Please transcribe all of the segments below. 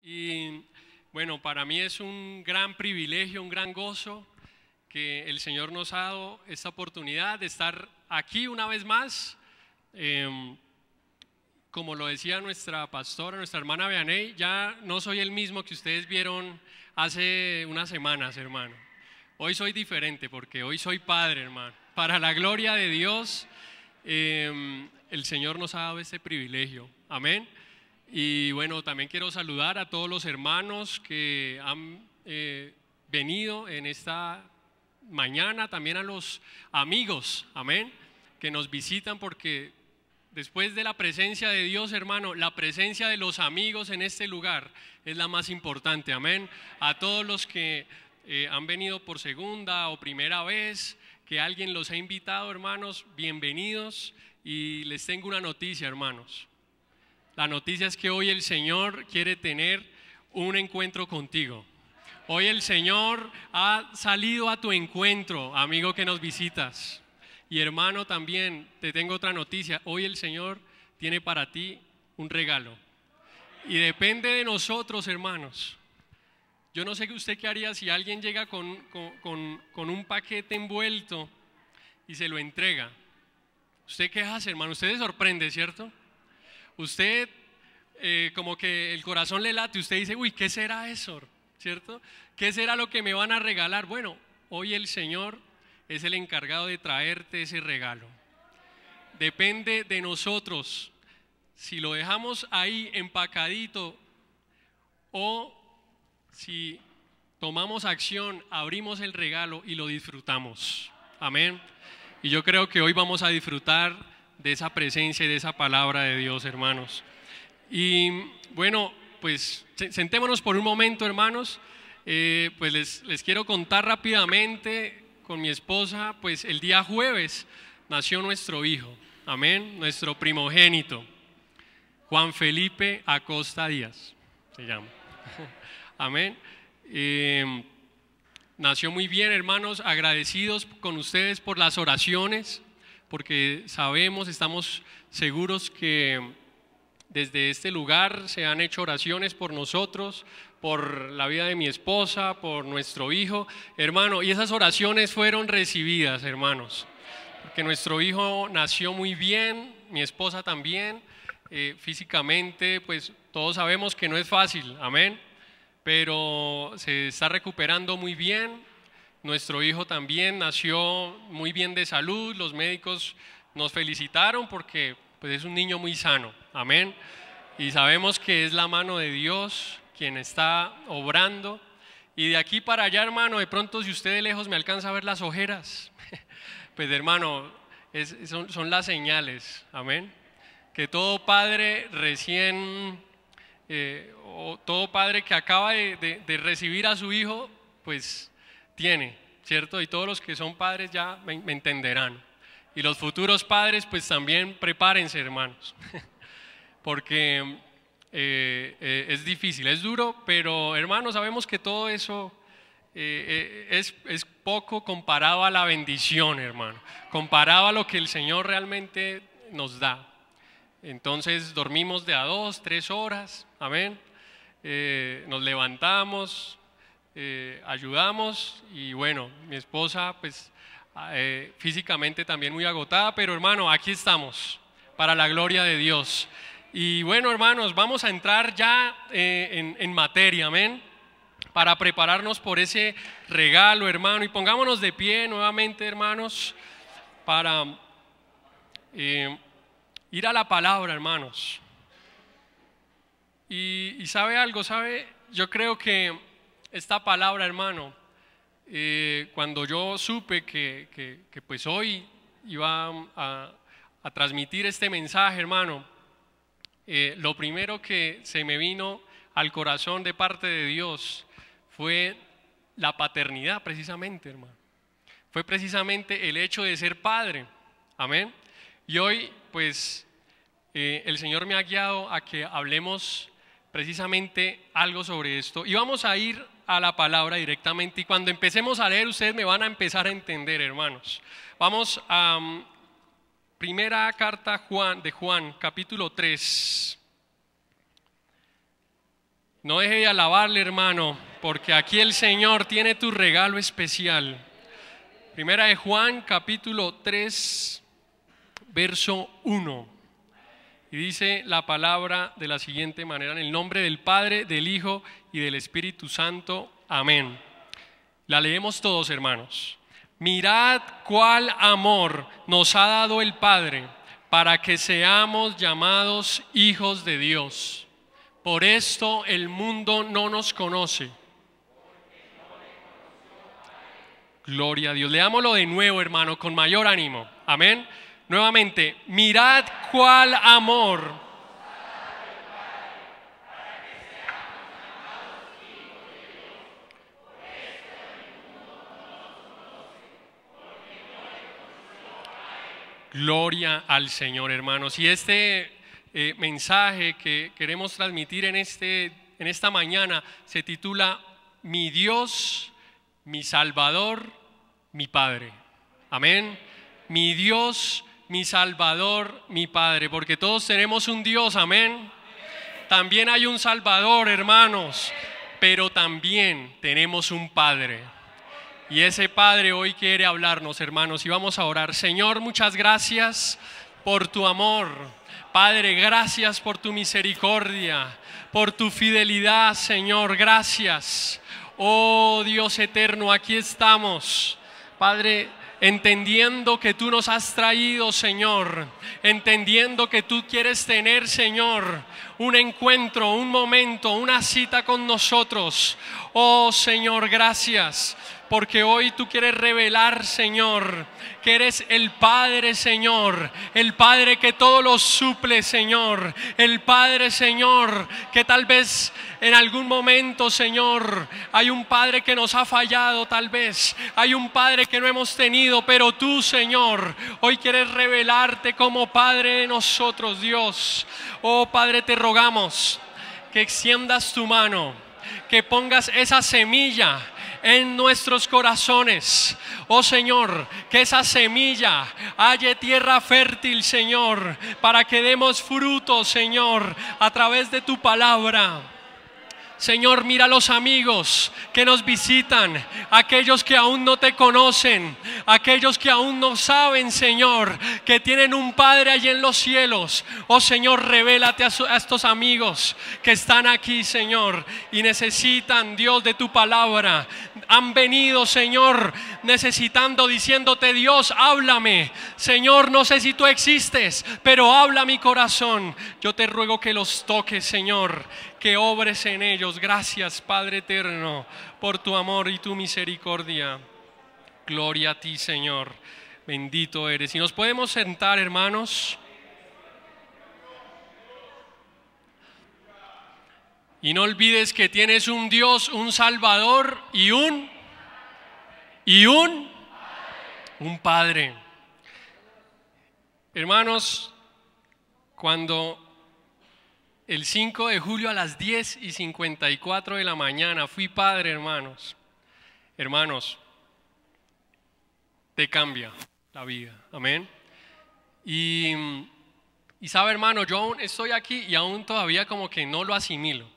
Y bueno, para mí es un gran privilegio, un gran gozo que el Señor nos ha dado esta oportunidad de estar aquí una vez más. Como lo decía nuestra pastora, nuestra hermana Vianey, ya no soy el mismo que ustedes vieron hace unas semanas, hermano. Hoy soy diferente porque hoy soy padre, hermano. Para la gloria de Dios, el Señor nos ha dado este privilegio. Amén. Y bueno, también quiero saludar a todos los hermanos que han venido en esta mañana, también a los amigos, amén, que nos visitan, porque después de la presencia de Dios, hermano, la presencia de los amigos en este lugar es la más importante, amén. A todos los que han venido por segunda o primera vez, que alguien los ha invitado, hermanos, bienvenidos. Y les tengo una noticia, hermanos. La noticia es que hoy el Señor quiere tener un encuentro contigo. Hoy el Señor ha salido a tu encuentro, amigo que nos visitas. Y hermano, también te tengo otra noticia. Hoy el Señor tiene para ti un regalo. Y depende de nosotros, hermanos. Yo no sé usted qué haría si alguien llega con un paquete envuelto y se lo entrega. ¿Usted qué hace, hermano? Usted se sorprende, ¿cierto? Usted como que el corazón le late, usted dice, uy, ¿qué será eso? ¿Cierto? ¿Qué será lo que me van a regalar? Bueno, hoy el Señor es el encargado de traerte ese regalo. Depende de nosotros si lo dejamos ahí empacadito o si tomamos acción, abrimos el regalo y lo disfrutamos. Amén. Y yo creo que hoy vamos a disfrutar de esa presencia y de esa palabra de Dios, hermanos. Y bueno, pues sentémonos por un momento, hermanos. Pues les quiero contar rápidamente con mi esposa, pues el día jueves nació nuestro hijo, amén, nuestro primogénito, Juan Felipe Acosta Díaz, se llama, amén. Nació muy bien, hermanos, agradecidos con ustedes por las oraciones, porque sabemos, estamos seguros que desde este lugar se han hecho oraciones por nosotros, por la vida de mi esposa, por nuestro hijo, hermano, y esas oraciones fueron recibidas, hermanos, porque nuestro hijo nació muy bien, mi esposa también, físicamente, pues todos sabemos que no es fácil, amén, pero se está recuperando muy bien. Nuestro hijo también nació muy bien de salud, los médicos nos felicitaron porque pues, es un niño muy sano, amén. Y sabemos que es la mano de Dios quien está obrando. Y de aquí para allá, hermano, de pronto si usted de lejos me alcanza a ver las ojeras, pues hermano, son las señales, amén. Que todo padre recién, o todo padre que acaba de recibir a su hijo, pues tiene, ¿cierto? Y todos los que son padres ya me entenderán. Y los futuros padres, pues también prepárense, hermanos, porque es difícil, es duro, pero hermanos, sabemos que todo eso es poco comparado a la bendición, hermano, comparado a lo que el Señor realmente nos da. Entonces dormimos de a 2, 3 horas, amén, nos levantamos, ayudamos y bueno, mi esposa pues físicamente también muy agotada, pero hermano, aquí estamos para la gloria de Dios. Y bueno, hermanos, vamos a entrar ya en materia, amén, para prepararnos por ese regalo, hermano, y pongámonos de pie nuevamente, hermanos, para ir a la palabra, hermanos. Y sabe algo, yo creo que esta palabra, hermano, cuando yo supe que pues hoy iba a transmitir este mensaje, hermano, lo primero que se me vino al corazón de parte de Dios fue la paternidad, precisamente, hermano. Fue precisamente el hecho de ser padre, amén. Y hoy, pues, el Señor me ha guiado a que hablemos precisamente algo sobre esto. Y vamos a ir a la palabra directamente. Y cuando empecemos a leer, ustedes me van a empezar a entender, hermanos. Vamos a primera carta de Juan, capítulo 3. No deje de alabarle, hermano, porque aquí el Señor tiene tu regalo especial. Primera de Juan, capítulo 3, verso 1. Y dice la palabra de la siguiente manera: en el nombre del Padre, del Hijo y del Espíritu Santo. Amén. La leemos todos, hermanos. Mirad cuál amor nos ha dado el Padre para que seamos llamados hijos de Dios. Por esto el mundo no nos conoce. Gloria a Dios. Leámoslo de nuevo, hermano, con mayor ánimo. Amén. Nuevamente, mirad cuál amor. Gloria al Señor, hermanos. Y este mensaje que queremos transmitir en esta mañana se titula Mi Dios, mi Salvador, mi Padre. Amén. Mi Dios, mi Salvador, mi Padre. Porque todos tenemos un Dios, amén. También hay un Salvador, hermanos, pero también tenemos un Padre. Y ese Padre hoy quiere hablarnos, hermanos, y vamos a orar. Señor, muchas gracias por tu amor. Padre, gracias por tu misericordia, por tu fidelidad, Señor, gracias. Oh Dios eterno, aquí estamos, Padre, entendiendo que tú nos has traído, Señor, entendiendo que tú quieres tener, Señor, un encuentro, un momento, una cita con nosotros. Oh Señor, gracias, porque hoy tú quieres revelar, Señor, que eres el Padre, Señor, el Padre que todo lo suple, Señor, el Padre, Señor, que tal vez en algún momento, Señor, hay un Padre que nos ha fallado, tal vez, hay un Padre que no hemos tenido, pero tú, Señor, hoy quieres revelarte como Padre de nosotros, Dios. Oh Padre, te rogamos que extiendas tu mano, que pongas esa semilla en nuestros corazones. Oh Señor, que esa semilla halle tierra fértil, Señor, para que demos fruto, Señor, a través de tu palabra. Señor, mira a los amigos que nos visitan, aquellos que aún no te conocen, aquellos que aún no saben, Señor, que tienen un Padre allí en los cielos. Oh Señor, revélate a estos amigos que están aquí, Señor, y necesitan, Dios, de tu palabra. Han venido, Señor, necesitando, diciéndote: Dios, háblame. Señor, no sé si tú existes, pero habla mi corazón. Yo te ruego que los toques, Señor, que obres en ellos. Gracias, Padre eterno, por tu amor y tu misericordia. Gloria a ti, Señor. Bendito eres. Y nos podemos sentar, hermanos. Y no olvides que tienes un Dios, un Salvador y un Padre. Hermanos, cuando el 5 de julio a las 10:54 de la mañana fui padre, hermanos, te cambia la vida, amén. Y sabe, hermano, yo aún estoy aquí y aún todavía como que no lo asimilo.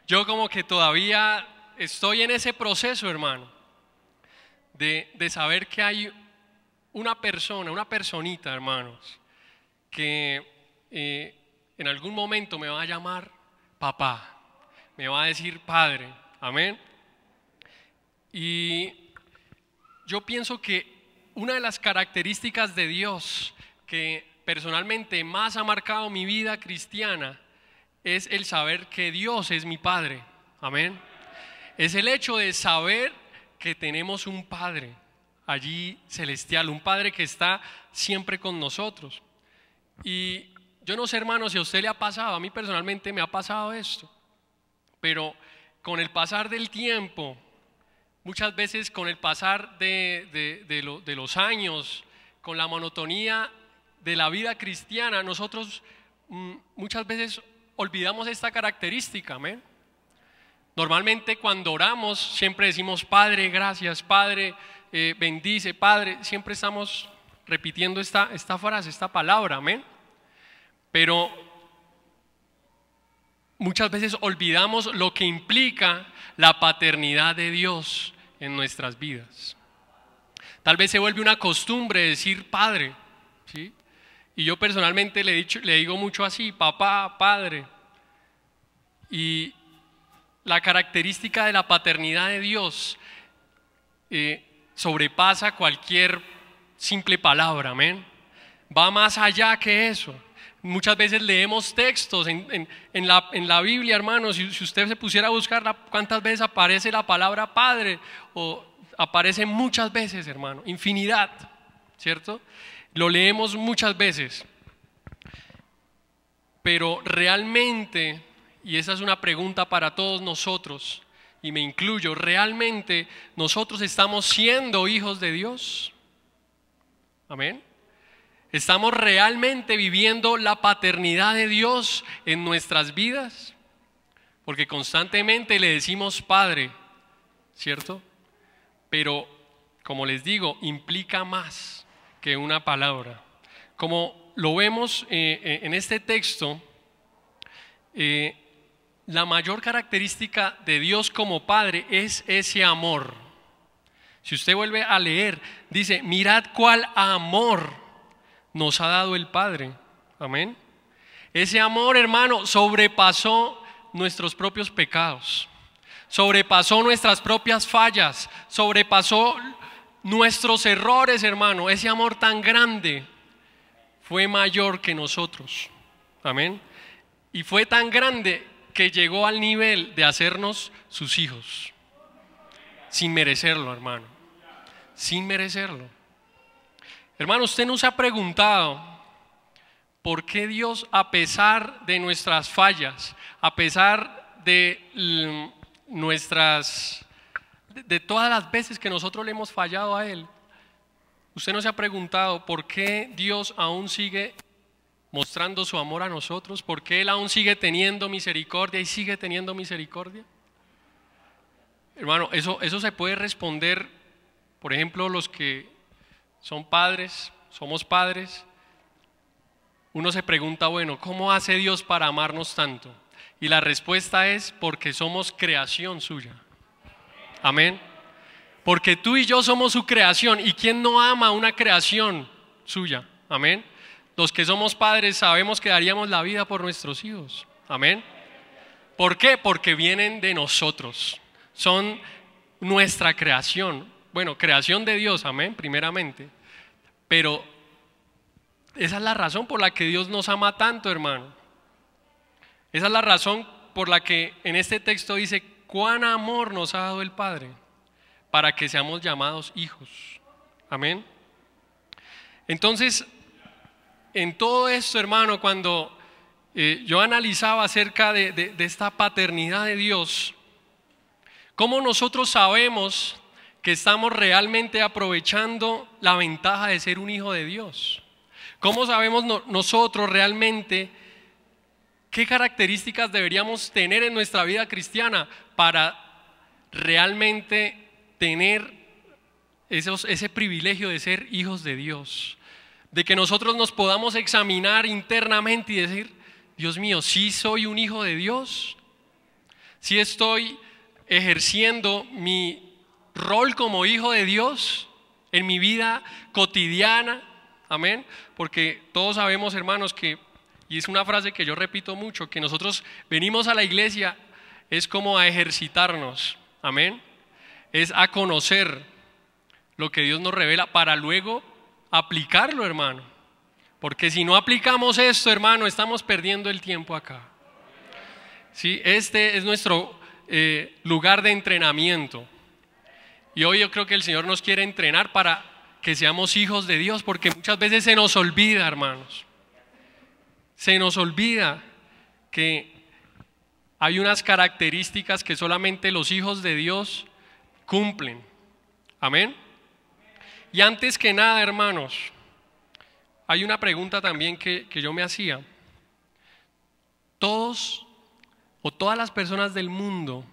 Yo como que todavía estoy en ese proceso, hermano, de saber que hay una persona, una personita, hermanos, que en algún momento me va a llamar papá, me va a decir padre, amén. Y yo pienso que una de las características de Dios que personalmente más ha marcado mi vida cristiana es el saber que Dios es mi Padre, amén. Es el hecho de saber que tenemos un Padre allí celestial, un Padre que está siempre con nosotros. Y yo no sé, hermano, si a usted le ha pasado, a mí personalmente me ha pasado esto, pero con el pasar del tiempo, muchas veces con el pasar de los años, con la monotonía de la vida cristiana, nosotros muchas veces olvidamos esta característica, amén. Normalmente cuando oramos siempre decimos: Padre, gracias, Padre, bendice, Padre. Siempre estamos repitiendo esta frase, esta palabra, amén. Pero muchas veces olvidamos lo que implica la paternidad de Dios en nuestras vidas. Tal vez se vuelve una costumbre decir padre, ¿sí? Y yo personalmente le digo mucho así, papá, padre. Y la característica de la paternidad de Dios sobrepasa cualquier simple palabra, amén. Va más allá que eso. Muchas veces leemos textos en la Biblia, hermanos, si usted se pusiera a buscar cuántas veces aparece la palabra padre, o aparece muchas veces, hermano, infinidad, ¿cierto? Lo leemos muchas veces, pero realmente, y esa es una pregunta para todos nosotros, y me incluyo, ¿realmente nosotros estamos siendo hijos de Dios? Amén. ¿Estamos realmente viviendo la paternidad de Dios en nuestras vidas? Porque constantemente le decimos Padre, ¿cierto? Pero, como les digo, implica más que una palabra. Como lo vemos en este texto, la mayor característica de Dios como Padre es ese amor. Si usted vuelve a leer, dice, mirad cuál amor nos ha dado el Padre. Amén. Ese amor, hermano, sobrepasó nuestros propios pecados, sobrepasó nuestras propias fallas, sobrepasó nuestros errores, hermano. Ese amor tan grande fue mayor que nosotros. Amén. Y fue tan grande que llegó al nivel de hacernos sus hijos, sin merecerlo, hermano, sin merecerlo. Hermano, usted nos ha preguntado por qué Dios, a pesar de nuestras fallas, a pesar de de todas las veces que nosotros le hemos fallado a Él, usted no se ha preguntado por qué Dios aún sigue mostrando su amor a nosotros, por qué Él aún sigue teniendo misericordia y sigue teniendo misericordia. Hermano, eso se puede responder, por ejemplo, los que son padres, somos padres. Uno se pregunta, bueno, ¿cómo hace Dios para amarnos tanto? Y la respuesta es porque somos creación suya. Amén. Porque tú y yo somos su creación. ¿Y quién no ama una creación suya? Amén. Los que somos padres sabemos que daríamos la vida por nuestros hijos. Amén. ¿Por qué? Porque vienen de nosotros. Son nuestra creación. Bueno, creación de Dios, amén, primeramente. Pero esa es la razón por la que Dios nos ama tanto, hermano. Esa es la razón por la que en este texto dice, cuán amor nos ha dado el Padre, para que seamos llamados hijos. Amén. Entonces, en todo esto, hermano, cuando yo analizaba acerca de esta paternidad de Dios, ¿cómo nosotros sabemos que estamos realmente aprovechando la ventaja de ser un hijo de Dios? ¿Cómo sabemos nosotros realmente qué características deberíamos tener en nuestra vida cristiana para realmente tener ese privilegio de ser hijos de Dios? De que nosotros nos podamos examinar internamente y decir, Dios mío, ¿sí soy un hijo de Dios? ¿Sí estoy ejerciendo mi rol como hijo de Dios en mi vida cotidiana? Amén. Porque todos sabemos, hermanos, y es una frase que yo repito mucho, que nosotros venimos a la iglesia es como a ejercitarnos. Amén. Es a conocer lo que Dios nos revela para luego aplicarlo, hermano. Porque si no aplicamos esto, hermano, estamos perdiendo el tiempo acá. ¿Sí? Este es nuestro lugar de entrenamiento. Y hoy yo creo que el Señor nos quiere entrenar para que seamos hijos de Dios, porque muchas veces se nos olvida, hermanos. Se nos olvida que hay unas características que solamente los hijos de Dios cumplen. Amén. Y antes que nada, hermanos, hay una pregunta también que yo me hacía. ¿Todos o todas las personas del mundo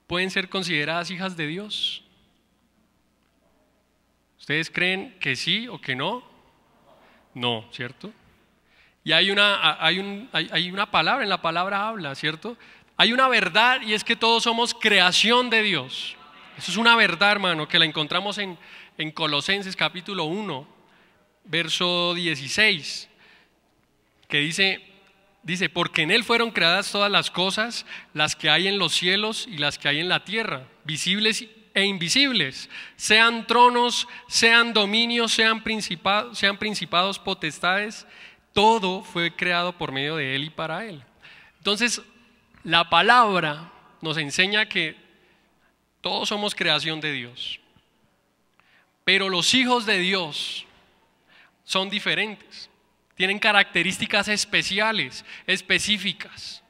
pueden ser consideradas hijas de Dios? ¿Ustedes creen que sí o que no? No, ¿cierto? Y hay una palabra, en la palabra habla, ¿cierto? Hay una verdad y es que todos somos creación de Dios. Eso es una verdad, hermano, que la encontramos en Colosenses capítulo 1, verso 16, que dice, porque en Él fueron creadas todas las cosas, las que hay en los cielos y las que hay en la tierra, visibles e invisibles, sean tronos, sean dominios, sean principados, potestades, todo fue creado por medio de Él y para Él. Entonces, la palabra nos enseña que todos somos creación de Dios, pero los hijos de Dios son diferentes, tienen características especiales, específicas.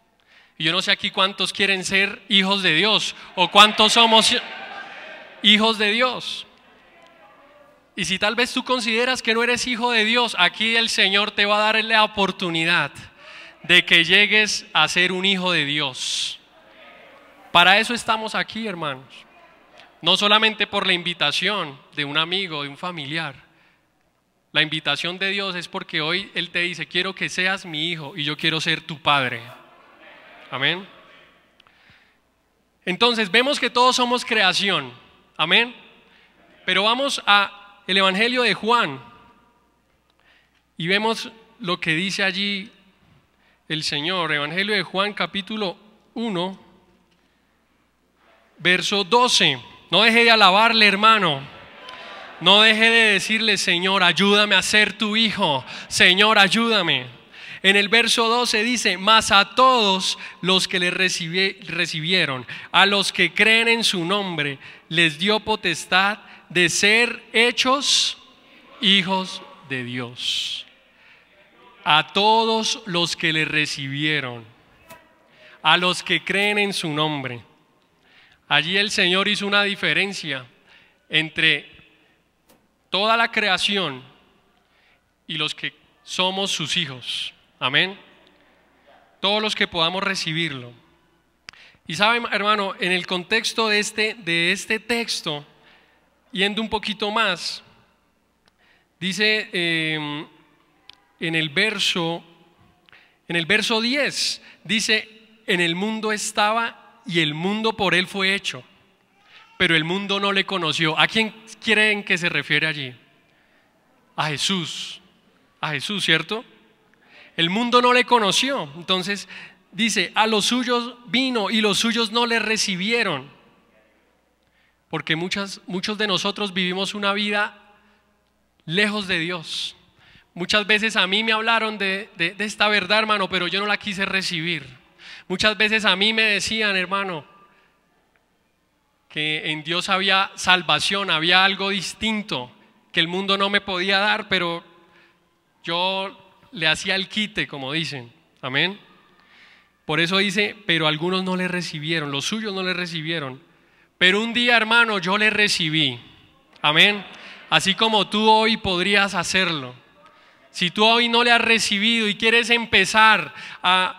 Y yo no sé aquí cuántos quieren ser hijos de Dios o cuántos somos hijos de Dios. Y si tal vez tú consideras que no eres hijo de Dios, aquí el Señor te va a dar la oportunidad de que llegues a ser un hijo de Dios. Para eso estamos aquí, hermanos. No solamente por la invitación de un amigo, de un familiar. La invitación de Dios es porque hoy Él te dice, quiero que seas mi hijo y yo quiero ser tu padre. Amén. Entonces vemos que todos somos creación. Amén. Pero vamos a el Evangelio de Juan y vemos lo que dice allí el Señor. Evangelio de Juan capítulo 1, verso 12. No deje de alabarle, hermano. No deje de decirle, Señor, ayúdame a ser tu hijo. Señor, ayúdame. En el verso 12 dice, mas a todos los que le recibieron, a los que creen en su nombre, les dio potestad de ser hechos hijos de Dios. A todos los que le recibieron, a los que creen en su nombre. Allí el Señor hizo una diferencia entre toda la creación y los que somos sus hijos. Amén. Todos los que podamos recibirlo. Y saben, hermano, en el contexto de este texto, yendo un poquito más, dice en el verso 10, dice, en el mundo estaba y el mundo por Él fue hecho, pero el mundo no le conoció. ¿A quién creen que se refiere allí? A Jesús, ¿cierto? El mundo no le conoció. Entonces dice, a los suyos vino y los suyos no le recibieron. Porque muchos de nosotros vivimos una vida lejos de Dios. Muchas veces a mí me hablaron de esta verdad, hermano, pero yo no la quise recibir. Muchas veces a mí me decían, hermano, que en Dios había salvación, había algo distinto que el mundo no me podía dar, pero yo le hacía el quite, como dicen. Amén. Por eso dice, pero algunos no le recibieron, los suyos no le recibieron. Pero un día, hermano, yo le recibí. Amén. Así como tú hoy podrías hacerlo. Si tú hoy no le has recibido y quieres empezar a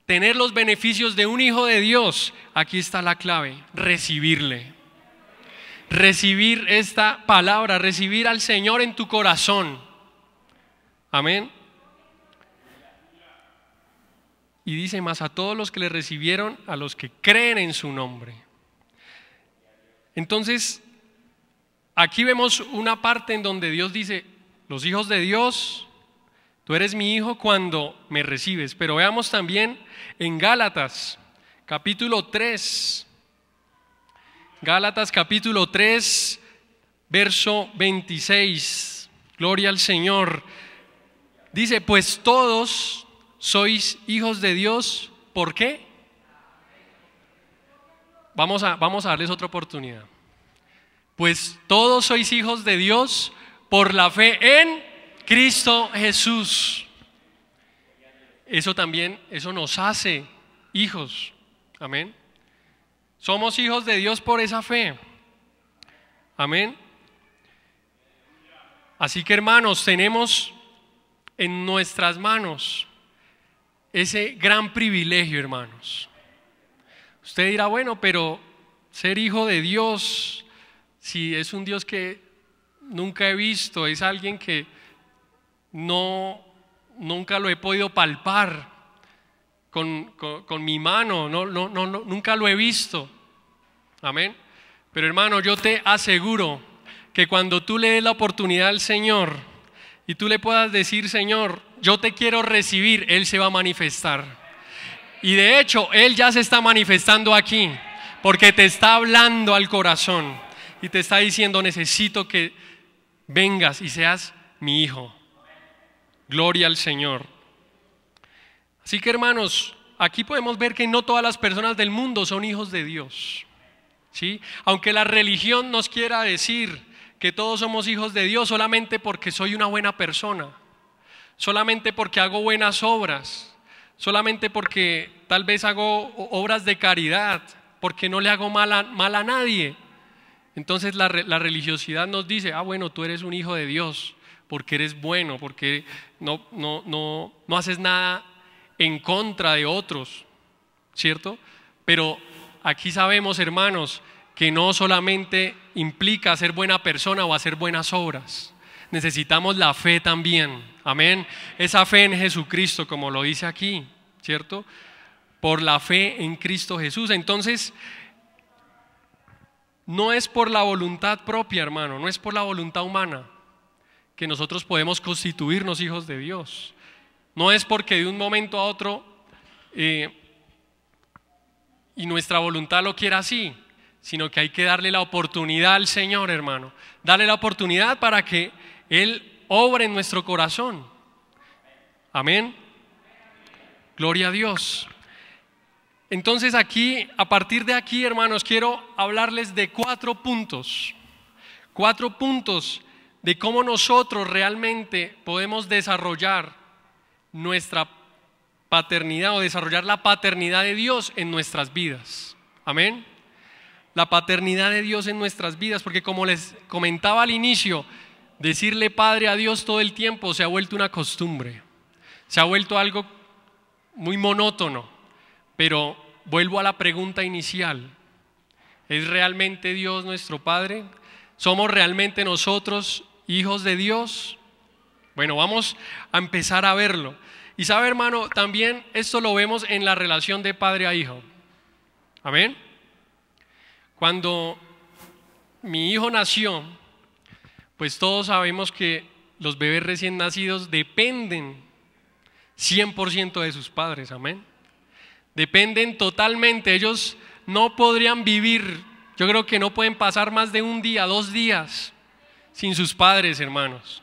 tener los beneficios de un hijo de Dios, aquí está la clave: recibirle. Recibir esta palabra, recibir al Señor en tu corazón. Amén. Y dice, más a todos los que le recibieron, a los que creen en su nombre. Entonces, aquí vemos una parte en donde Dios dice, los hijos de Dios, tú eres mi hijo cuando me recibes. Pero veamos también en Gálatas, capítulo 3. Gálatas, capítulo 3, verso 26. Gloria al Señor. Dice, pues todos sois hijos de Dios. ¿Por qué? Vamos a darles otra oportunidad. Pues todos sois hijos de Dios por la fe en Cristo Jesús. Eso nos hace hijos. Amén. Somos hijos de Dios por esa fe. Amén. Así que, hermanos, tenemos en nuestras manos ese gran privilegio, hermanos. Usted dirá, bueno, pero ser hijo de Dios, si es un Dios que nunca he visto, es alguien que no nunca lo he podido palpar con mi mano, nunca lo he visto. Amén. Pero hermano, yo te aseguro que cuando tú le des la oportunidad al Señor y tú le puedas decir: Señor, yo te quiero recibir, Él se va a manifestar. Y de hecho, Él ya se está manifestando aquí, porque te está hablando al corazón y te está diciendo: necesito que vengas y seas mi hijo. Gloria al Señor. Así que hermanos, aquí podemos ver que no todas las personas del mundo son hijos de Dios, ¿sí? Aunque la religión nos quiera decir que todos somos hijos de Dios solamente porque soy una buena persona, solamente porque hago buenas obras, solamente porque tal vez hago obras de caridad, porque no le hago mal a nadie. Entonces la religiosidad nos dice: bueno, tú eres un hijo de Dios porque eres bueno, porque no haces nada en contra de otros, ¿cierto? Pero aquí sabemos, hermanos, que no solamente implica ser buena persona o hacer buenas obras. Necesitamos la fe también, amén. Esa fe en Jesucristo, como lo dice aquí, ¿cierto? Por la fe en Cristo Jesús. Entonces, no es por la voluntad propia, hermano, no es por la voluntad humana que nosotros podemos constituirnos hijos de Dios. No es porque de un momento a otro y nuestra voluntad lo quiera así, sino que hay que darle la oportunidad al Señor, hermano. Darle la oportunidad para que Él obre en nuestro corazón. Amén. Gloria a Dios. Entonces aquí, a partir de aquí, hermanos, quiero hablarles de 4 puntos. 4 puntos de cómo nosotros realmente podemos desarrollar nuestra paternidad o desarrollar la paternidad de Dios en nuestras vidas. Amén. La paternidad de Dios en nuestras vidas, porque como les comentaba al inicio, decirle Padre a Dios todo el tiempo se ha vuelto una costumbre, se ha vuelto algo muy monótono. Pero vuelvo a la pregunta inicial: ¿es realmente Dios nuestro Padre? ¿Somos realmente nosotros hijos de Dios? Bueno, vamos a empezar a verlo. Y sabe, hermano, también esto lo vemos en la relación de padre a hijo. Amén. Cuando mi hijo nació, pues todos sabemos que los bebés recién nacidos dependen 100% de sus padres. Amén. Dependen totalmente. Ellos no podrían vivir, yo creo que no pueden pasar más de un día, 2 días sin sus padres, hermanos.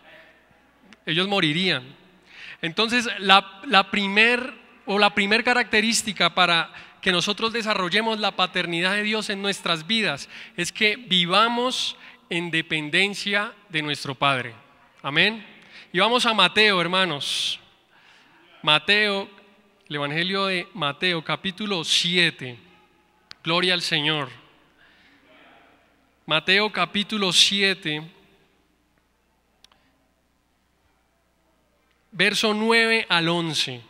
Ellos morirían. Entonces la primer característica para que nosotros desarrollemos la paternidad de Dios en nuestras vidas es que vivamos en dependencia de nuestro Padre. Amén. Y vamos a Mateo, hermanos. Mateo, el Evangelio de Mateo, capítulo 7. Gloria al Señor. Mateo capítulo 7, verso 9 al 11.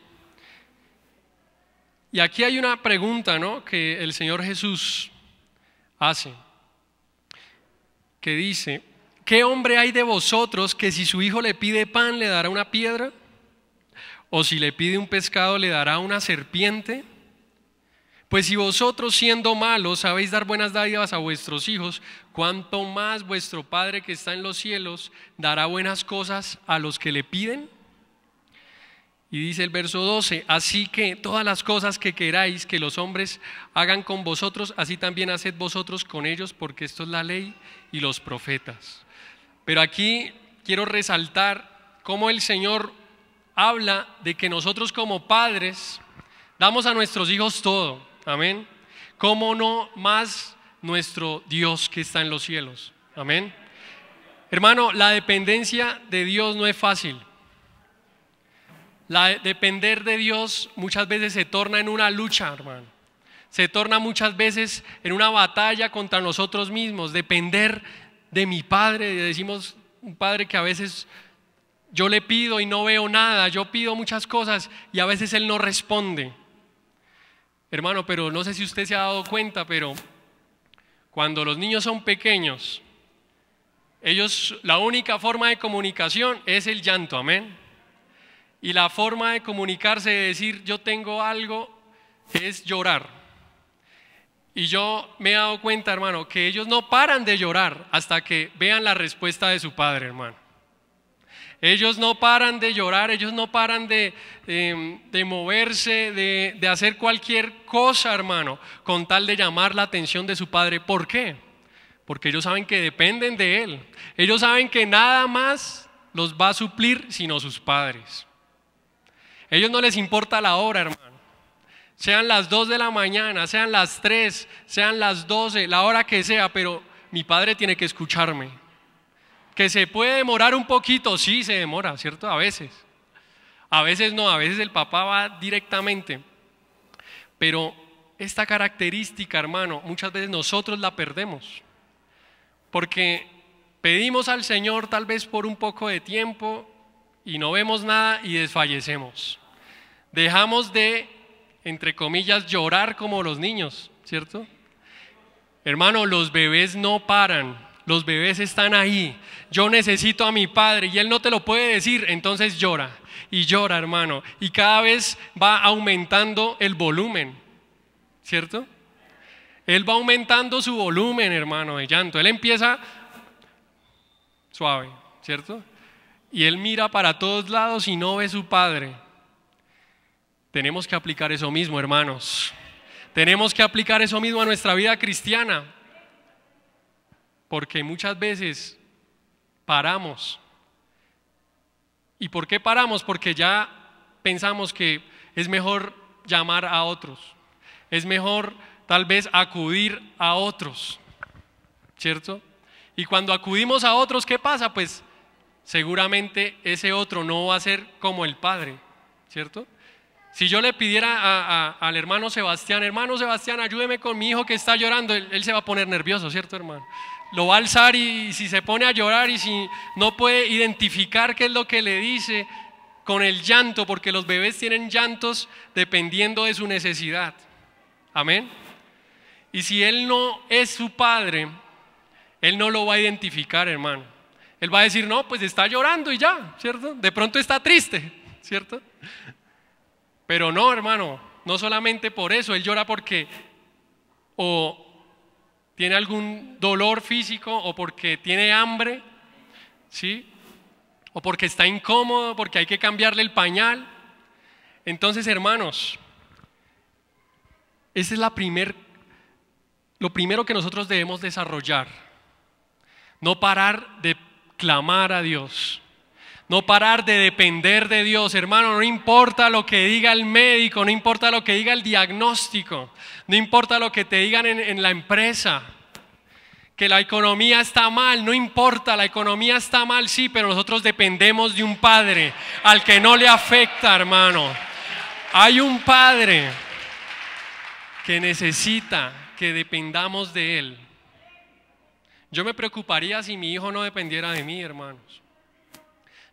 Y aquí hay una pregunta, ¿no?, que el Señor Jesús hace, que dice: ¿qué hombre hay de vosotros que si su hijo le pide pan le dará una piedra? ¿O si le pide un pescado le dará una serpiente? Pues si vosotros, siendo malos, sabéis dar buenas dádivas a vuestros hijos, ¿cuánto más vuestro Padre que está en los cielos dará buenas cosas a los que le piden? Y dice el verso 12: así que todas las cosas que queráis que los hombres hagan con vosotros, así también haced vosotros con ellos, porque esto es la ley y los profetas. Pero aquí quiero resaltar cómo el Señor habla de que nosotros como padres damos a nuestros hijos todo. Amén. ¿Cómo no más nuestro Dios que está en los cielos? Amén. Hermano, la dependencia de Dios no es fácil. Depender de Dios muchas veces se torna en una lucha, hermano. Se torna muchas veces en una batalla contra nosotros mismos. Depender de mi Padre, decimos un Padre que a veces yo le pido y no veo nada, yo pido muchas cosas y a veces Él no responde. Hermano, pero no sé si usted se ha dado cuenta, pero cuando los niños son pequeños, ellos, la única forma de comunicación es el llanto, amén. Y la forma de comunicarse, de decir yo tengo algo, es llorar. Y yo me he dado cuenta, hermano, que ellos no paran de llorar hasta que vean la respuesta de su padre, hermano. Ellos no paran de llorar, ellos no paran de moverse, de hacer cualquier cosa, hermano, con tal de llamar la atención de su padre. ¿Por qué? Porque ellos saben que dependen de él. Ellos saben que nada más los va a suplir sino sus padres. A ellos no les importa la hora, hermano. Sean las 2 de la mañana, sean las 3, sean las 12, la hora que sea, pero mi padre tiene que escucharme. Que se puede demorar un poquito, sí se demora, ¿cierto? A veces no, a veces el papá va directamente. Pero esta característica, hermano, muchas veces nosotros la perdemos. Porque pedimos al Señor tal vez por un poco de tiempo y no vemos nada y desfallecemos. Dejamos de, entre comillas, llorar como los niños, ¿cierto? Hermano, los bebés no paran, los bebés están ahí. Yo necesito a mi padre y él no te lo puede decir, entonces llora y llora, hermano. Y cada vez va aumentando el volumen, ¿cierto? Él va aumentando su volumen, hermano, de llanto. Él empieza suave, ¿cierto? Y él mira para todos lados y no ve a su padre. Tenemos que aplicar eso mismo, hermanos. Tenemos que aplicar eso mismo a nuestra vida cristiana. Porque muchas veces paramos. ¿Y por qué paramos? Porque ya pensamos que es mejor llamar a otros. Es mejor tal vez acudir a otros, ¿cierto? Y cuando acudimos a otros, ¿qué pasa? Pues seguramente ese otro no va a ser como el padre, ¿cierto? Si yo le pidiera al hermano Sebastián, ayúdeme con mi hijo que está llorando, él se va a poner nervioso, ¿cierto, hermano? Lo va a alzar y si se pone a llorar y si no puede identificar qué es lo que le dice con el llanto, porque los bebés tienen llantos dependiendo de su necesidad. Amén. Y si él no es su padre, él no lo va a identificar, hermano. Él va a decir, no, pues está llorando y ya, ¿cierto? De pronto está triste, ¿cierto? Pero no, hermano, no solamente por eso, él llora porque o tiene algún dolor físico o porque tiene hambre, ¿sí? O porque está incómodo, porque hay que cambiarle el pañal. Entonces, hermanos, esa es lo primero que nosotros debemos desarrollar. No parar de clamar a Dios. No parar de depender de Dios, hermano. No importa lo que diga el médico, no importa lo que diga el diagnóstico, no importa lo que te digan en la empresa, que la economía está mal, no importa, la economía está mal, sí, pero nosotros dependemos de un Padre al que no le afecta, hermano. Hay un Padre que necesita que dependamos de Él. Yo me preocuparía si mi hijo no dependiera de mí, hermanos.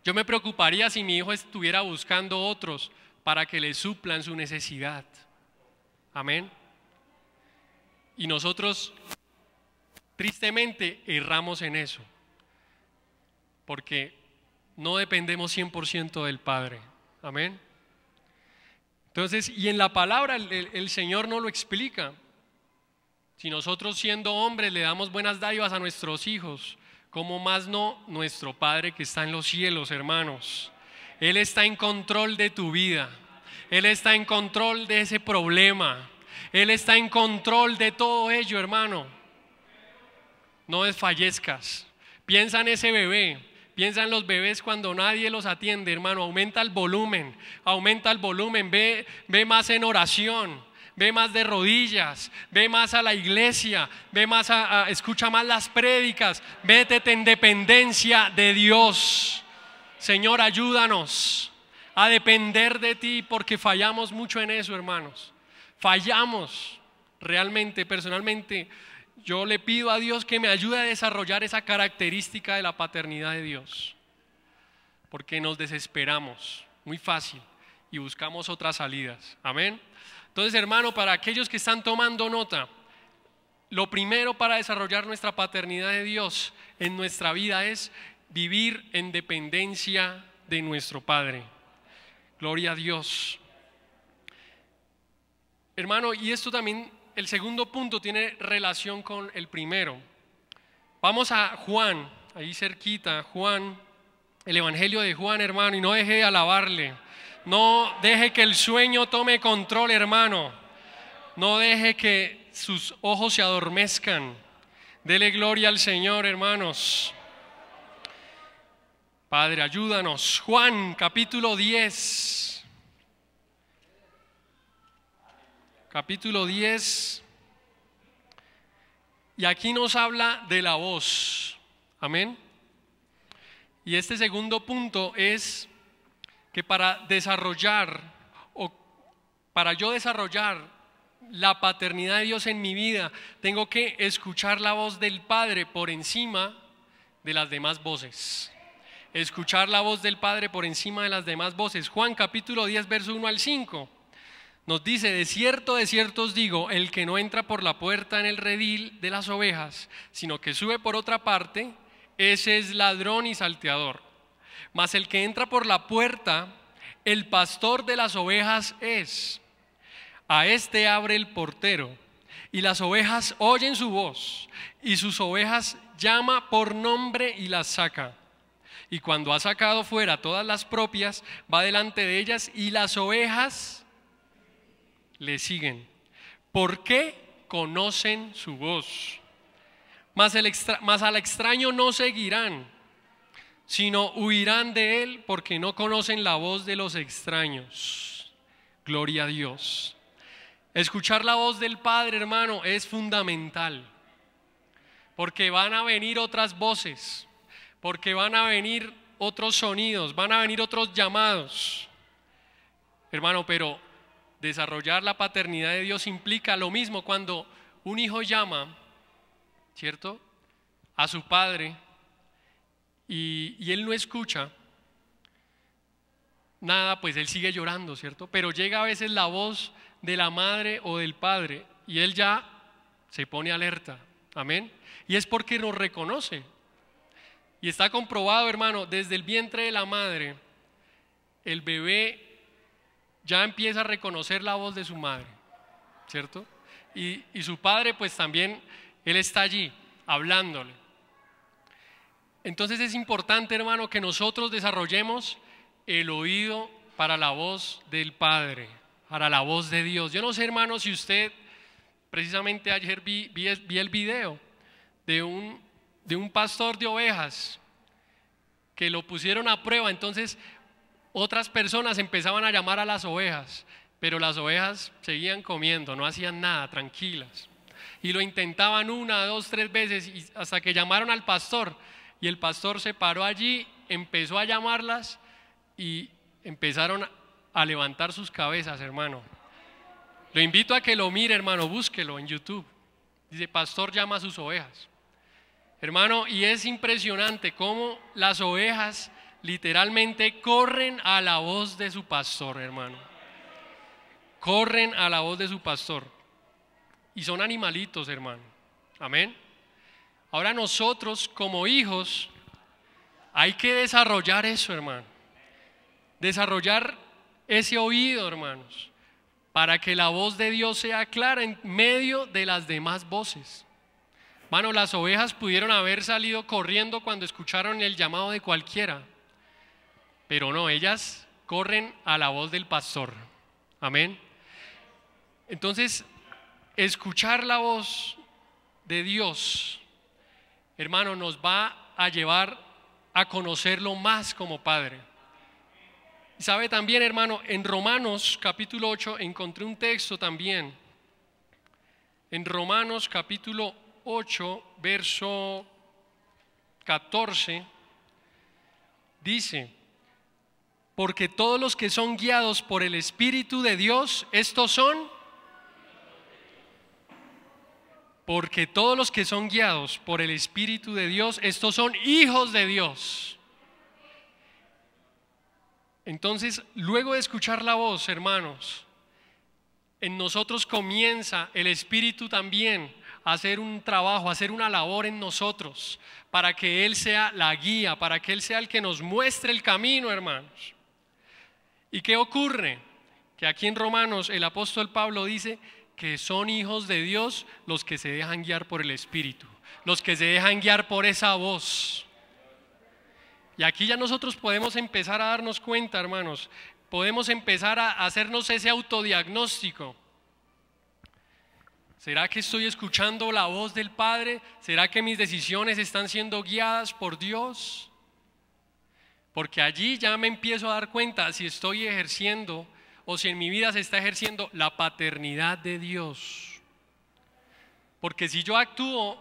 Yo me preocuparía si mi hijo estuviera buscando otros para que le suplan su necesidad. Amén. Y nosotros, tristemente, erramos en eso. Porque no dependemos 100% del Padre. Amén. Entonces, y en la palabra el Señor no lo explica. Si nosotros siendo hombres le damos buenas dádivas a nuestros hijos, ¿cómo más no nuestro Padre que está en los cielos, hermanos? Él está en control de tu vida. Él está en control de ese problema. Él está en control de todo ello, hermano. No desfallezcas. Piensa en ese bebé. Piensa en los bebés cuando nadie los atiende, hermano. Aumenta el volumen. Ve más en oración. Ve más de rodillas, ve más a la iglesia, escucha más las prédicas, métete en dependencia de Dios. Señor, ayúdanos a depender de ti porque fallamos mucho en eso, hermanos. Fallamos realmente, personalmente. Yo le pido a Dios que me ayude a desarrollar esa característica de la paternidad de Dios. Porque nos desesperamos muy fácil y buscamos otras salidas. Amén. Entonces, hermano, para aquellos que están tomando nota, lo primero para desarrollar nuestra paternidad de Dios en nuestra vida es vivir en dependencia de nuestro Padre. Gloria a Dios. Hermano, y esto también, el segundo punto tiene relación con el primero. Vamos a Juan, ahí cerquita, Juan, el Evangelio de Juan, hermano, y no deje de alabarle. No deje que el sueño tome control, hermano. No deje que sus ojos se adormezcan. Dele gloria al Señor, hermanos. Padre, ayúdanos. Juan, capítulo 10. Capítulo 10. Y aquí nos habla de la voz. Amén. Y este segundo punto es que para desarrollar o para yo desarrollar la paternidad de Dios en mi vida, tengo que escuchar la voz del Padre por encima de las demás voces. Escuchar la voz del Padre por encima de las demás voces. Juan capítulo 10, verso 1 al 5. Nos dice: de cierto os digo, el que no entra por la puerta en el redil de las ovejas, sino que sube por otra parte, ese es ladrón y salteador. Mas el que entra por la puerta, el pastor de las ovejas es. A este abre el portero, y las ovejas oyen su voz, y sus ovejas llama por nombre y las saca. Y cuando ha sacado fuera todas las propias, va delante de ellas, y las ovejas le siguen, porque conocen su voz. Mas al extraño no seguirán, sino huirán de él, porque no conocen la voz de los extraños. Gloria a Dios. Escuchar la voz del Padre, hermano, es fundamental, porque van a venir otras voces, porque van a venir otros sonidos, van a venir otros llamados. Hermano, pero desarrollar la paternidad de Dios implica lo mismo cuando un hijo llama, ¿cierto?, a su padre y él no escucha nada, pues él sigue llorando, ¿cierto? Pero llega a veces la voz de la madre o del padre y él ya se pone alerta, amén. Y es porque nos reconoce. Y está comprobado, hermano, desde el vientre de la madre, el bebé ya empieza a reconocer la voz de su madre, ¿cierto? Y su padre, pues también, él está allí, hablándole. Entonces es importante, hermano, que nosotros desarrollemos el oído para la voz del Padre, para la voz de Dios. Yo no sé, hermano, si usted, precisamente ayer vi el video de un pastor de ovejas que lo pusieron a prueba. Entonces otras personas empezaban a llamar a las ovejas, pero las ovejas seguían comiendo, no hacían nada, tranquilas. Y lo intentaban 1, 2, 3 veces y hasta que llamaron al pastor. Y el pastor se paró allí, empezó a llamarlas y empezaron a levantar sus cabezas, hermano. Lo invito a que lo mire, hermano, búsquelo en YouTube. Dice: pastor llama a sus ovejas. Hermano, y es impresionante cómo las ovejas literalmente corren a la voz de su pastor, hermano. Corren a la voz de su pastor. Y son animalitos, hermano. Amén. Ahora nosotros como hijos hay que desarrollar eso, hermano. Desarrollar ese oído, hermanos, para que la voz de Dios sea clara en medio de las demás voces. Hermano, las ovejas pudieron haber salido corriendo cuando escucharon el llamado de cualquiera, pero no, ellas corren a la voz del pastor. Amén. Entonces, escuchar la voz de Dios, hermano, nos va a llevar a conocerlo más como Padre. ¿Sabe también, hermano? En Romanos capítulo 8 encontré un texto también. En Romanos capítulo 8, verso 14, dice: porque todos los que son guiados por el Espíritu de Dios, estos son. Porque todos los que son guiados por el Espíritu de Dios, estos son hijos de Dios. Entonces, luego de escuchar la voz, hermanos, en nosotros comienza el Espíritu también a hacer un trabajo, a hacer una labor en nosotros, para que Él sea la guía, para que Él sea el que nos muestre el camino, hermanos. ¿Y qué ocurre? Que aquí en Romanos el apóstol Pablo dice que son hijos de Dios los que se dejan guiar por el Espíritu, los que se dejan guiar por esa voz. Y aquí ya nosotros podemos empezar a darnos cuenta, hermanos, podemos empezar a hacernos ese autodiagnóstico. ¿Será que estoy escuchando la voz del Padre? ¿Será que mis decisiones están siendo guiadas por Dios? Porque allí ya me empiezo a dar cuenta si estoy ejerciendo o si en mi vida se está ejerciendo la paternidad de Dios. Porque si yo actúo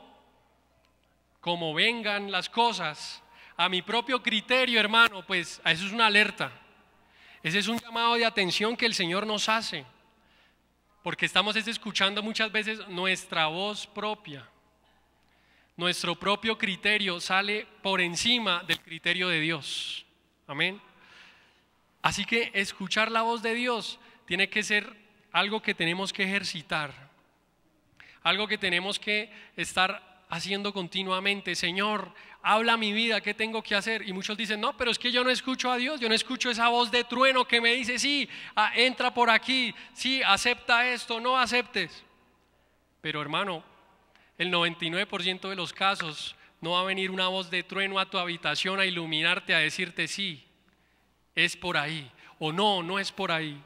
como vengan las cosas, a mi propio criterio, hermano, pues eso es una alerta. Ese es un llamado de atención que el Señor nos hace. Porque estamos escuchando muchas veces nuestra voz propia. Nuestro propio criterio sale por encima del criterio de Dios. Amén. Así que escuchar la voz de Dios tiene que ser algo que tenemos que ejercitar. Algo que tenemos que estar haciendo continuamente. Señor, habla mi vida, ¿qué tengo que hacer? Y muchos dicen, no, pero es que yo no escucho a Dios, yo no escucho esa voz de trueno que me dice, sí, entra por aquí, sí, acepta esto, no aceptes. Pero hermano, el 99% de los casos no va a venir una voz de trueno a tu habitación a iluminarte, a decirte sí, es por ahí, o no, no es por ahí.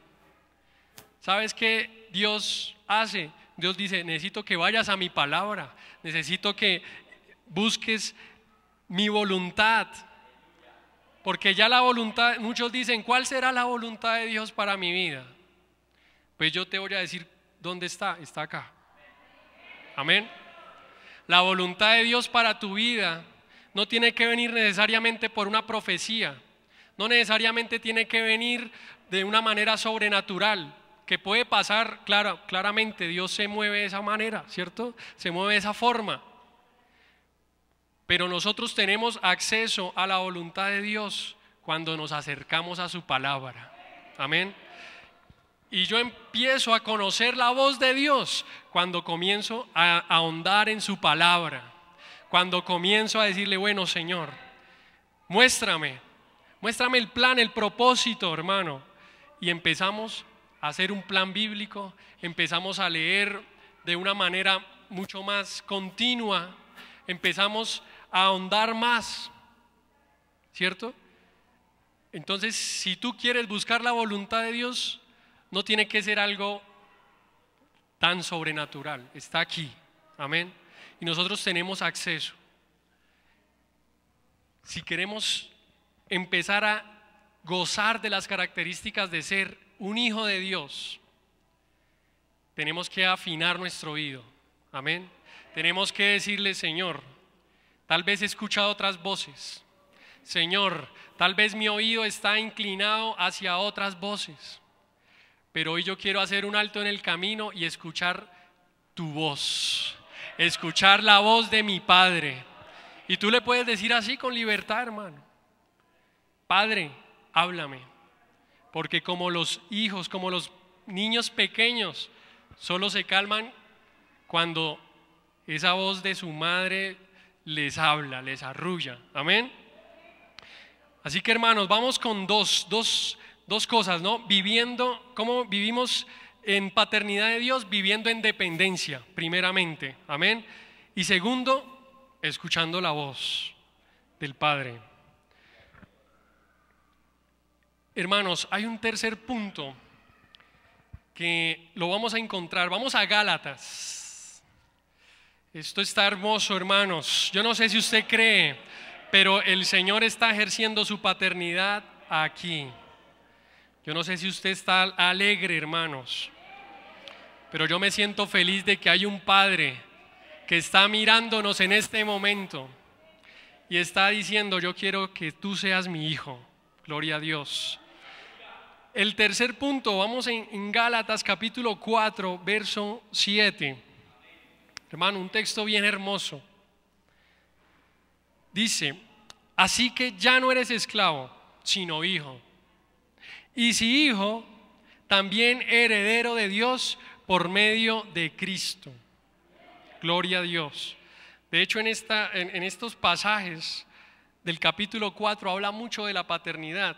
¿Sabes qué Dios hace? Dios dice, necesito que vayas a mi palabra, necesito que busques mi voluntad, porque ya la voluntad, muchos dicen, ¿cuál será la voluntad de Dios para mi vida? Pues yo te voy a decir, ¿dónde está? Está acá. Amén. La voluntad de Dios para tu vida no tiene que venir necesariamente por una profecía, no necesariamente tiene que venir de una manera sobrenatural, que puede pasar, claramente Dios se mueve de esa manera, ¿cierto? Se mueve de esa forma. Pero nosotros tenemos acceso a la voluntad de Dios cuando nos acercamos a su palabra. Amén. Y yo empiezo a conocer la voz de Dios cuando comienzo a ahondar en su palabra. Cuando comienzo a decirle, bueno, Señor, muéstrame el plan, el propósito, hermano. Y empezamos a hacer un plan bíblico, empezamos a leer de una manera mucho más continua, empezamos a ahondar más, ¿cierto? Entonces, si tú quieres buscar la voluntad de Dios, no tiene que ser algo tan sobrenatural, está aquí, amén. Y nosotros tenemos acceso. Si queremos empezar a gozar de las características de ser un hijo de Dios, tenemos que afinar nuestro oído, amén. Tenemos que decirle, Señor, tal vez he escuchado otras voces. Señor, tal vez mi oído está inclinado hacia otras voces, pero hoy yo quiero hacer un alto en el camino y escuchar tu voz, escuchar la voz de mi Padre. Y tú le puedes decir así con libertad, hermano. Padre, háblame, porque como los hijos, como los niños pequeños, solo se calman cuando esa voz de su madre les habla, les arrulla. Amén. Así que hermanos, vamos con dos cosas, ¿no? Viviendo, ¿cómo vivimos en paternidad de Dios? Viviendo en dependencia, primeramente. Amén. Y segundo, escuchando la voz del Padre. Hermanos, hay un tercer punto que lo vamos a encontrar. Vamos a Gálatas. Esto está hermoso, hermanos. Yo no sé si usted cree, pero el Señor está ejerciendo su paternidad aquí. Yo no sé si usted está alegre, hermanos, pero yo me siento feliz de que hay un Padre que está mirándonos en este momento y está diciendo, yo quiero que tú seas mi hijo. Gloria a Dios. El tercer punto, vamos en Gálatas capítulo 4, verso 7. Hermano, un texto bien hermoso. Dice, así que ya no eres esclavo, sino hijo. Y si hijo, también heredero de Dios por medio de Cristo. Gloria a Dios. De hecho, en estos pasajes del capítulo 4 habla mucho de la paternidad.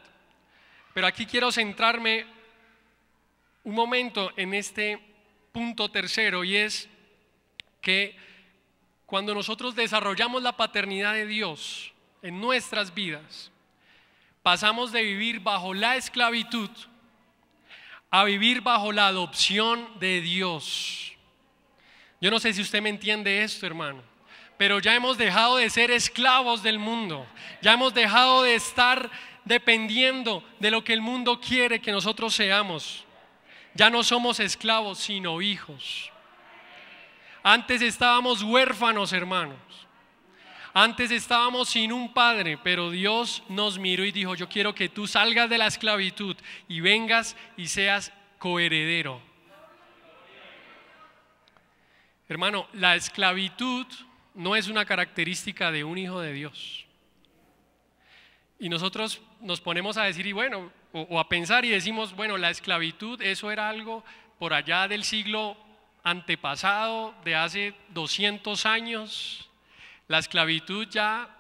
Pero aquí quiero centrarme un momento en este punto tercero, y es que cuando nosotros desarrollamos la paternidad de Dios en nuestras vidas, pasamos de vivir bajo la esclavitud a vivir bajo la adopción de Dios. Yo no sé si usted me entiende esto, hermano, pero ya hemos dejado de ser esclavos del mundo, ya hemos dejado de estar dependiendo de lo que el mundo quiere que nosotros seamos. Ya no somos esclavos, sino hijos. Antes estábamos huérfanos, hermanos. Antes estábamos sin un padre, pero Dios nos miró y dijo: yo quiero que tú salgas de la esclavitud y vengas y seas coheredero. Hermano, la esclavitud no es una característica de un hijo de Dios. Y nosotros nos ponemos a decir, y bueno, o a pensar y decimos, bueno, la esclavitud, eso era algo por allá del siglo antepasado, de hace 200 años. La esclavitud ya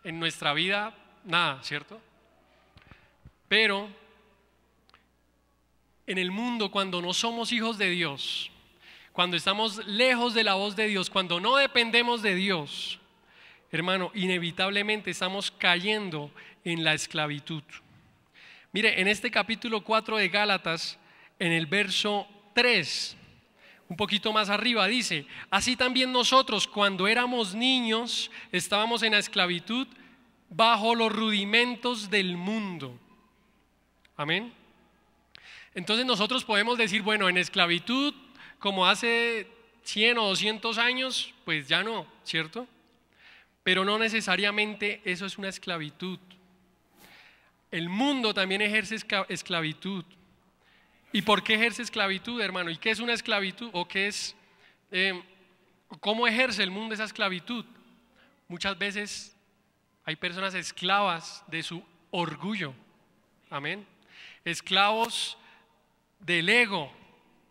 en nuestra vida, nada, ¿cierto? Pero en el mundo, cuando no somos hijos de Dios, cuando estamos lejos de la voz de Dios, cuando no dependemos de Dios, hermano, inevitablemente estamos cayendo en la esclavitud. Mire, en este capítulo 4 de Gálatas, en el verso 3, un poquito más arriba, dice: así también nosotros, cuando éramos niños, estábamos en la esclavitud bajo los rudimentos del mundo. Amén. Entonces nosotros podemos decir, bueno, en esclavitud, como hace 100 o 200 años, pues ya no, ¿cierto? Pero no necesariamente eso es una esclavitud. El mundo también ejerce esclavitud. ¿Y por qué ejerce esclavitud, hermano? ¿Y qué es una esclavitud? ¿O qué es, cómo ejerce el mundo esa esclavitud? Muchas veces hay personas esclavas de su orgullo. Amén. Esclavos del ego,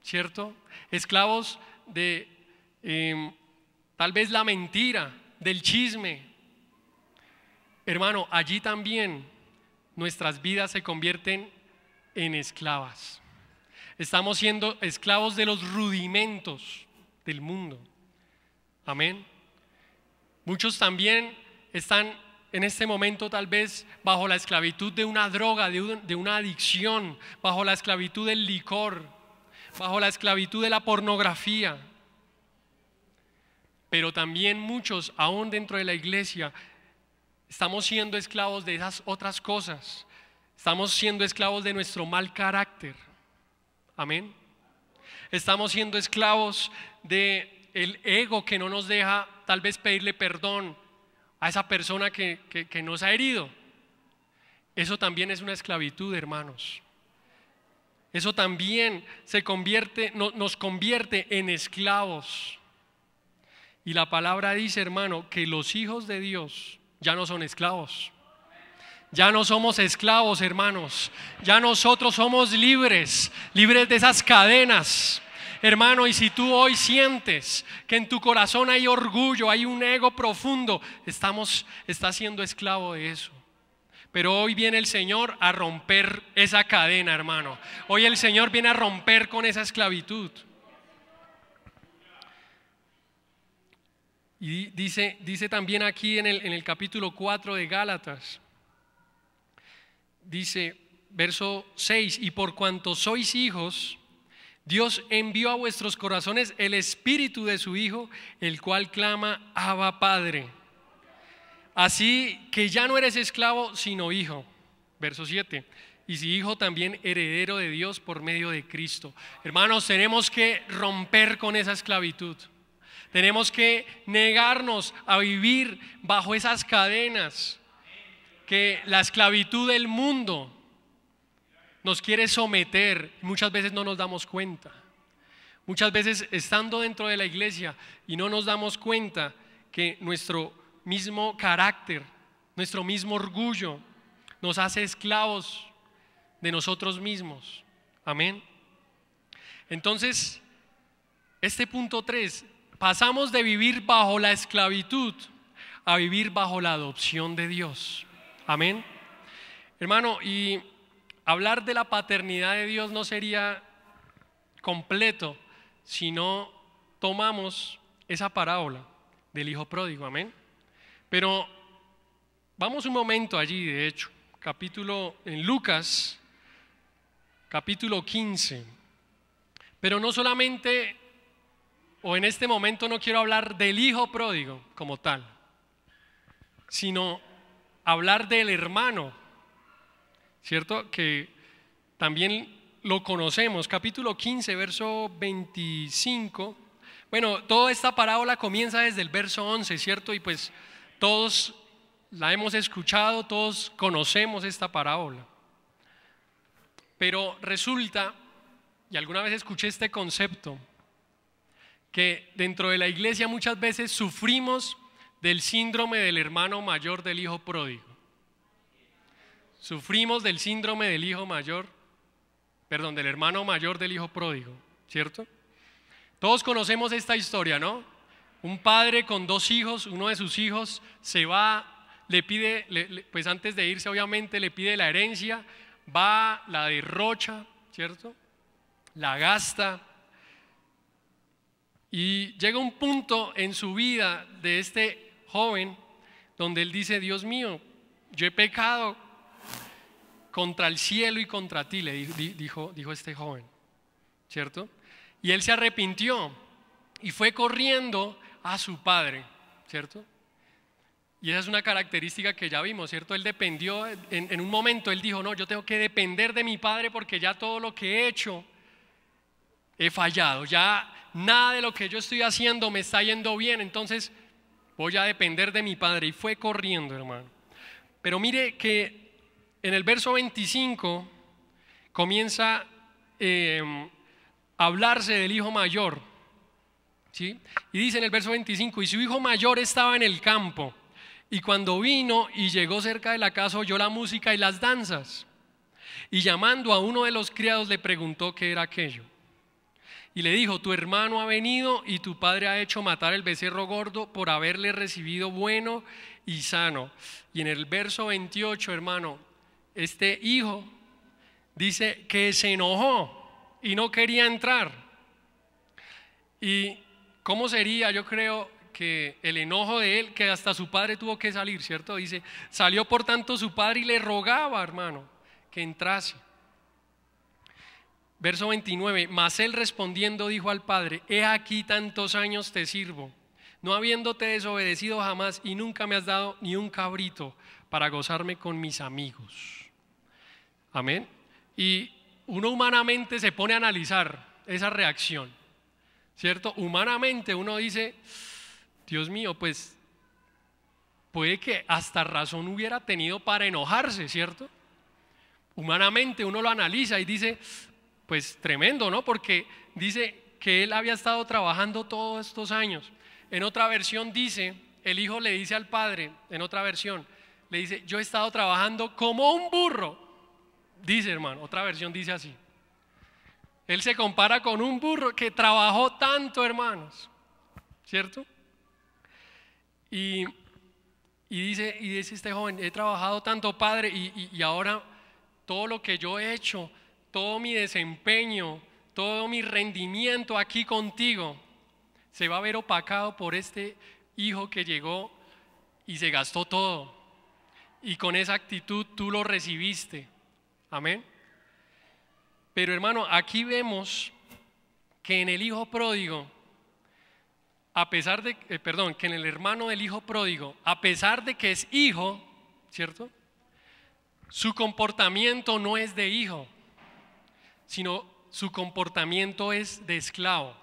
¿cierto? Esclavos de tal vez la mentira, del chisme. Hermano, allí también nuestras vidas se convierten en esclavas. Estamos siendo esclavos de los rudimentos del mundo. Amén. Muchos también están en este momento tal vez bajo la esclavitud de una droga, de una adicción, bajo la esclavitud del licor, bajo la esclavitud de la pornografía. Pero también muchos, aún dentro de la iglesia, estamos siendo esclavos de esas otras cosas. Estamos siendo esclavos de nuestro mal carácter. Amén. Estamos siendo esclavos del ego que no nos deja tal vez pedirle perdón a esa persona que nos ha herido. Eso también es una esclavitud, hermanos. Eso también nos convierte en esclavos. Y la palabra dice, hermano, que los hijos de Dios ya no son esclavos. Ya no somos esclavos, hermanos. Ya nosotros somos libres, libres de esas cadenas. Hermano, y si tú hoy sientes que en tu corazón hay orgullo, hay un ego profundo, estás siendo esclavo de eso. Pero hoy viene el Señor a romper esa cadena, hermano. Hoy el Señor viene a romper con esa esclavitud. Y dice también aquí en el capítulo 4 de Gálatas, dice, verso 6, y por cuanto sois hijos, Dios envió a vuestros corazones el espíritu de su Hijo, el cual clama, Abba, Padre. Así que ya no eres esclavo, sino hijo. Verso 7, y si hijo, también heredero de Dios por medio de Cristo. Hermanos, tenemos que romper con esa esclavitud. Tenemos que negarnos a vivir bajo esas cadenas que la esclavitud del mundo nos quiere someter. Muchas veces no nos damos cuenta. Muchas veces estando dentro de la iglesia y no nos damos cuenta que nuestro mismo carácter, nuestro mismo orgullo nos hace esclavos de nosotros mismos. Amén. Entonces, este punto 3, pasamos de vivir bajo la esclavitud a vivir bajo la adopción de Dios. Amén. Hermano, y hablar de la paternidad de Dios no sería completo si no tomamos esa parábola del hijo pródigo, amén. Pero vamos un momento allí, de hecho, en Lucas, capítulo 15. Pero no solamente, o en este momento no quiero hablar del hijo pródigo como tal, sino hablar del hermano, ¿cierto? Que también lo conocemos, capítulo 15, verso 25. Bueno, toda esta parábola comienza desde el verso 11, ¿cierto? Y pues todos la hemos escuchado, todos conocemos esta parábola. Pero resulta, y alguna vez escuché este concepto, que dentro de la iglesia muchas veces sufrimos del síndrome del hermano mayor del hijo pródigo. Sufrimos del síndrome del del hermano mayor del hijo pródigo, ¿cierto? Todos conocemos esta historia, ¿no? Un padre con dos hijos, uno de sus hijos se va, le pide, pues antes de irse obviamente le pide la herencia, va, la derrocha, ¿cierto? La gasta. Y llega un punto en su vida de este joven donde él dice: Dios mío, yo he pecado contra el cielo y contra ti, le dijo este joven, ¿cierto? Y él se arrepintió y fue corriendo a su padre, ¿cierto? Y esa es una característica que ya vimos, ¿cierto? Él dependió, en un momento él dijo: no, yo tengo que depender de mi padre porque ya todo lo que he hecho he fallado, ya nada de lo que yo estoy haciendo me está yendo bien, entonces voy a depender de mi padre. Y fue corriendo, hermano. Pero mire que en el verso 25 comienza a hablarse del hijo mayor, ¿sí? Y dice en el verso 25: y su hijo mayor estaba en el campo, y cuando vino y llegó cerca de la casa oyó la música y las danzas, y llamando a uno de los criados le preguntó qué era aquello. Y le dijo: tu hermano ha venido y tu padre ha hecho matar el becerro gordo por haberle recibido bueno y sano. Y en el verso 28, hermano, este hijo dice que se enojó y no quería entrar. ¿Y cómo sería? Yo creo que el enojo de él, que hasta su padre tuvo que salir, ¿cierto? Dice: salió por tanto su padre y le rogaba, hermano, que entrase. Verso 29, mas él respondiendo dijo al padre: he aquí tantos años te sirvo, no habiéndote desobedecido jamás, y nunca me has dado ni un cabrito para gozarme con mis amigos. Amén. Y uno humanamente se pone a analizar esa reacción, ¿cierto? Humanamente uno dice: Dios mío, pues puede que hasta razón hubiera tenido para enojarse, ¿cierto? Humanamente uno lo analiza y dice: pues tremendo, ¿no? Porque dice que él había estado trabajando todos estos años. En otra versión dice, el hijo le dice al padre, en otra versión, le dice: yo he estado trabajando como un burro. Dice, hermano, otra versión dice así. Él se compara con un burro que trabajó tanto, hermanos, ¿cierto? Y dice este joven: he trabajado tanto, padre, y ahora todo lo que yo he hecho, todo mi desempeño, todo mi rendimiento aquí contigo se va a ver opacado por este hijo que llegó y se gastó todo, y con esa actitud tú lo recibiste. Amén. Pero hermano, aquí vemos que en el hijo pródigo, a pesar de, que en el hermano del hijo pródigo, a pesar de que es hijo, ¿cierto? Su comportamiento no es de hijo, sino su comportamiento es de esclavo,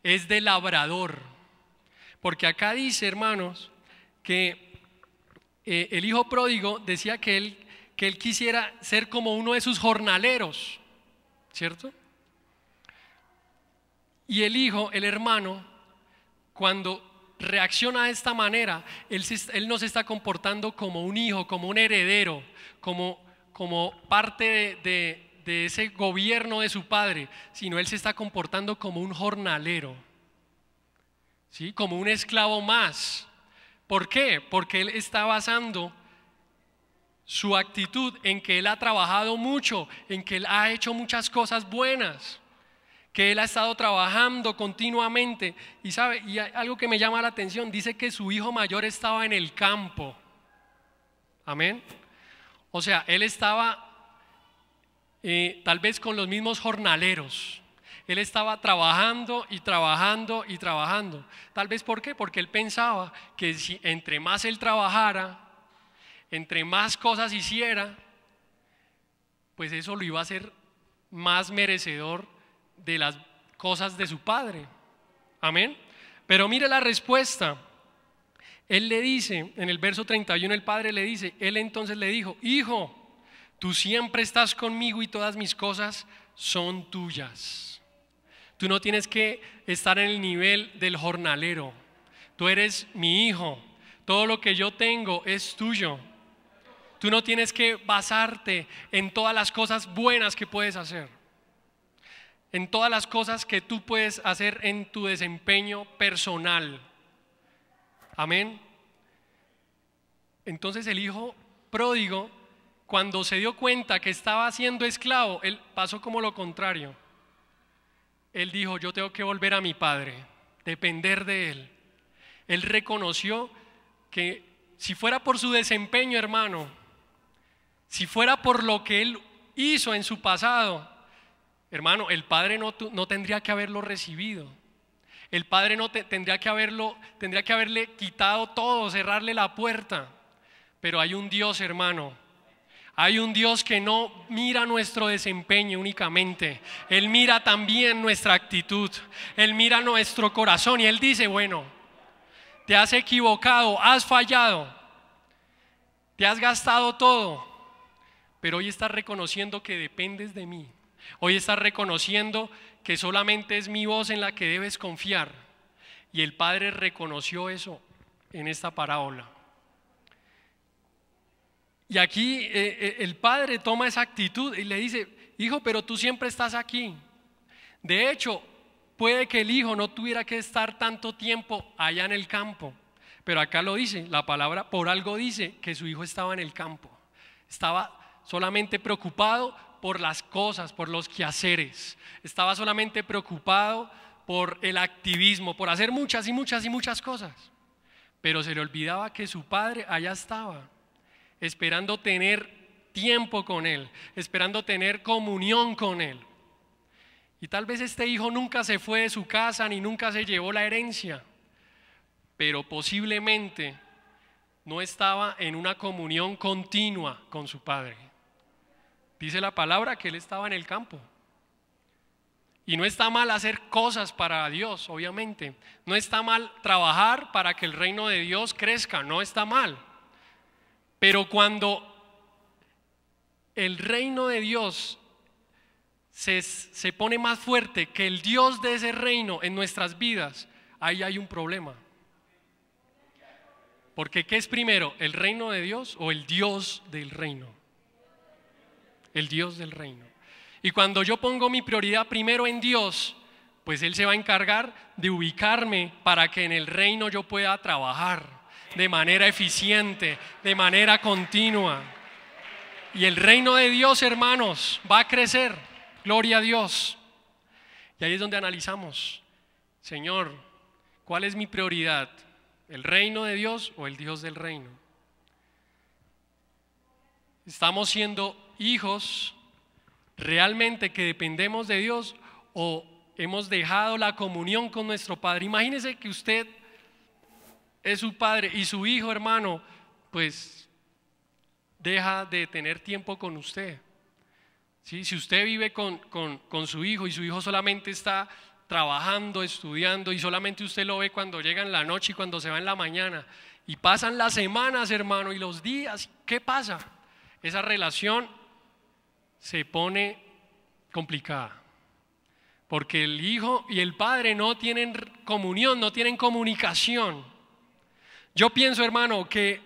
es de labrador. Porque acá dice, hermanos, que el hijo pródigo decía que él quisiera ser como uno de sus jornaleros, ¿cierto? Y el hijo, el hermano, cuando reacciona de esta manera, él no se está comportando como un hijo, como un heredero, como parte de ese gobierno de su padre, sino él se está comportando como un jornalero, ¿sí? Como un esclavo más. ¿Por qué? Porque él está basando su actitud en que él ha trabajado mucho, en que él ha hecho muchas cosas buenas, que él ha estado trabajando continuamente. Y sabe, y hay algo que me llama la atención, dice que su hijo mayor estaba en el campo. Amén. O sea, él estaba tal vez con los mismos jornaleros. Él estaba trabajando y trabajando y trabajando. Tal vez, ¿por qué? Porque él pensaba que si entre más él trabajara, entre más cosas hiciera, pues eso lo iba a hacer más merecedor de las cosas de su padre. Amén. Pero mire la respuesta. Él le dice, en el verso 31, el padre le dice, él entonces le dijo: hijo, tú siempre estás conmigo y todas mis cosas son tuyas. Tú no tienes que estar en el nivel del jornalero. Tú eres mi hijo. Todo lo que yo tengo es tuyo. Tú no tienes que basarte en todas las cosas buenas que puedes hacer, en todas las cosas que tú puedes hacer en tu desempeño personal. Amén. Entonces el hijo pródigo, cuando se dio cuenta que estaba siendo esclavo, él pasó como lo contrario. Él dijo: yo tengo que volver a mi padre, depender de él. Él reconoció que si fuera por su desempeño, hermano, si fuera por lo que él hizo en su pasado, hermano, el padre no tendría que haberlo recibido. El padre tendría que haberle quitado todo, cerrarle la puerta. Pero hay un Dios, hermano. Hay un Dios que no mira nuestro desempeño únicamente. Él mira también nuestra actitud. Él mira nuestro corazón y Él dice: bueno, te has equivocado, has fallado, te has gastado todo, pero hoy estás reconociendo que dependes de mí. Hoy estás reconociendo que solamente es mi voz en la que debes confiar. Y el Padre reconoció eso en esta parábola. Y aquí el padre toma esa actitud y le dice: hijo, pero tú siempre estás aquí. De hecho, puede que el hijo no tuviera que estar tanto tiempo allá en el campo, pero acá lo dice, la palabra por algo dice que su hijo estaba en el campo. Estaba solamente preocupado por las cosas, por los quehaceres. Estaba solamente preocupado por el activismo, por hacer muchas y muchas y muchas cosas. Pero se le olvidaba que su padre allá estaba, esperando tener tiempo con él, esperando tener comunión con él. Y tal vez este hijo nunca se fue de su casa ni nunca se llevó la herencia, pero posiblemente no estaba en una comunión continua con su padre. Dice la palabra que él estaba en el campo. Y no está mal hacer cosas para Dios, obviamente. No está mal trabajar para que el reino de Dios crezca, no está mal. Pero cuando el reino de Dios se pone más fuerte que el Dios de ese reino en nuestras vidas, ahí hay un problema. Porque ¿qué es primero? ¿El reino de Dios o el Dios del reino? El Dios del reino. Y cuando yo pongo mi prioridad primero en Dios, pues Él se va a encargar de ubicarme para que en el reino yo pueda trabajar de manera eficiente, de manera continua. Y el reino de Dios, hermanos, va a crecer. Gloria a Dios. Y ahí es donde analizamos: Señor, ¿cuál es mi prioridad? ¿El reino de Dios o el Dios del reino? ¿Estamos siendo hijos realmente que dependemos de Dios o hemos dejado la comunión con nuestro Padre? Imagínese que usted es su padre y su hijo, hermano, pues deja de tener tiempo con usted. ¿Sí? Si usted vive con su hijo y su hijo solamente está trabajando, estudiando, y solamente usted lo ve cuando llega en la noche y cuando se va en la mañana, y pasan las semanas, hermano, y los días, ¿qué pasa? Esa relación se pone complicada, porque el hijo y el padre no tienen comunión, no tienen comunicación. Yo pienso, hermano, que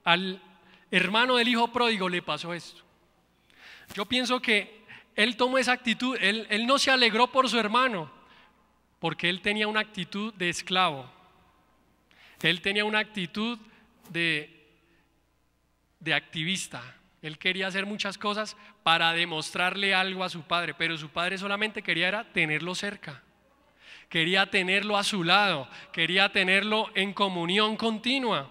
al hermano del hijo pródigo le pasó esto. Yo pienso que él tomó esa actitud, él no se alegró por su hermano, porque él tenía una actitud de esclavo. Él tenía una actitud de de activista. Él quería hacer muchas cosas para demostrarle algo a su padre, pero su padre solamente quería era tenerlo cerca. Quería tenerlo a su lado, quería tenerlo en comunión continua.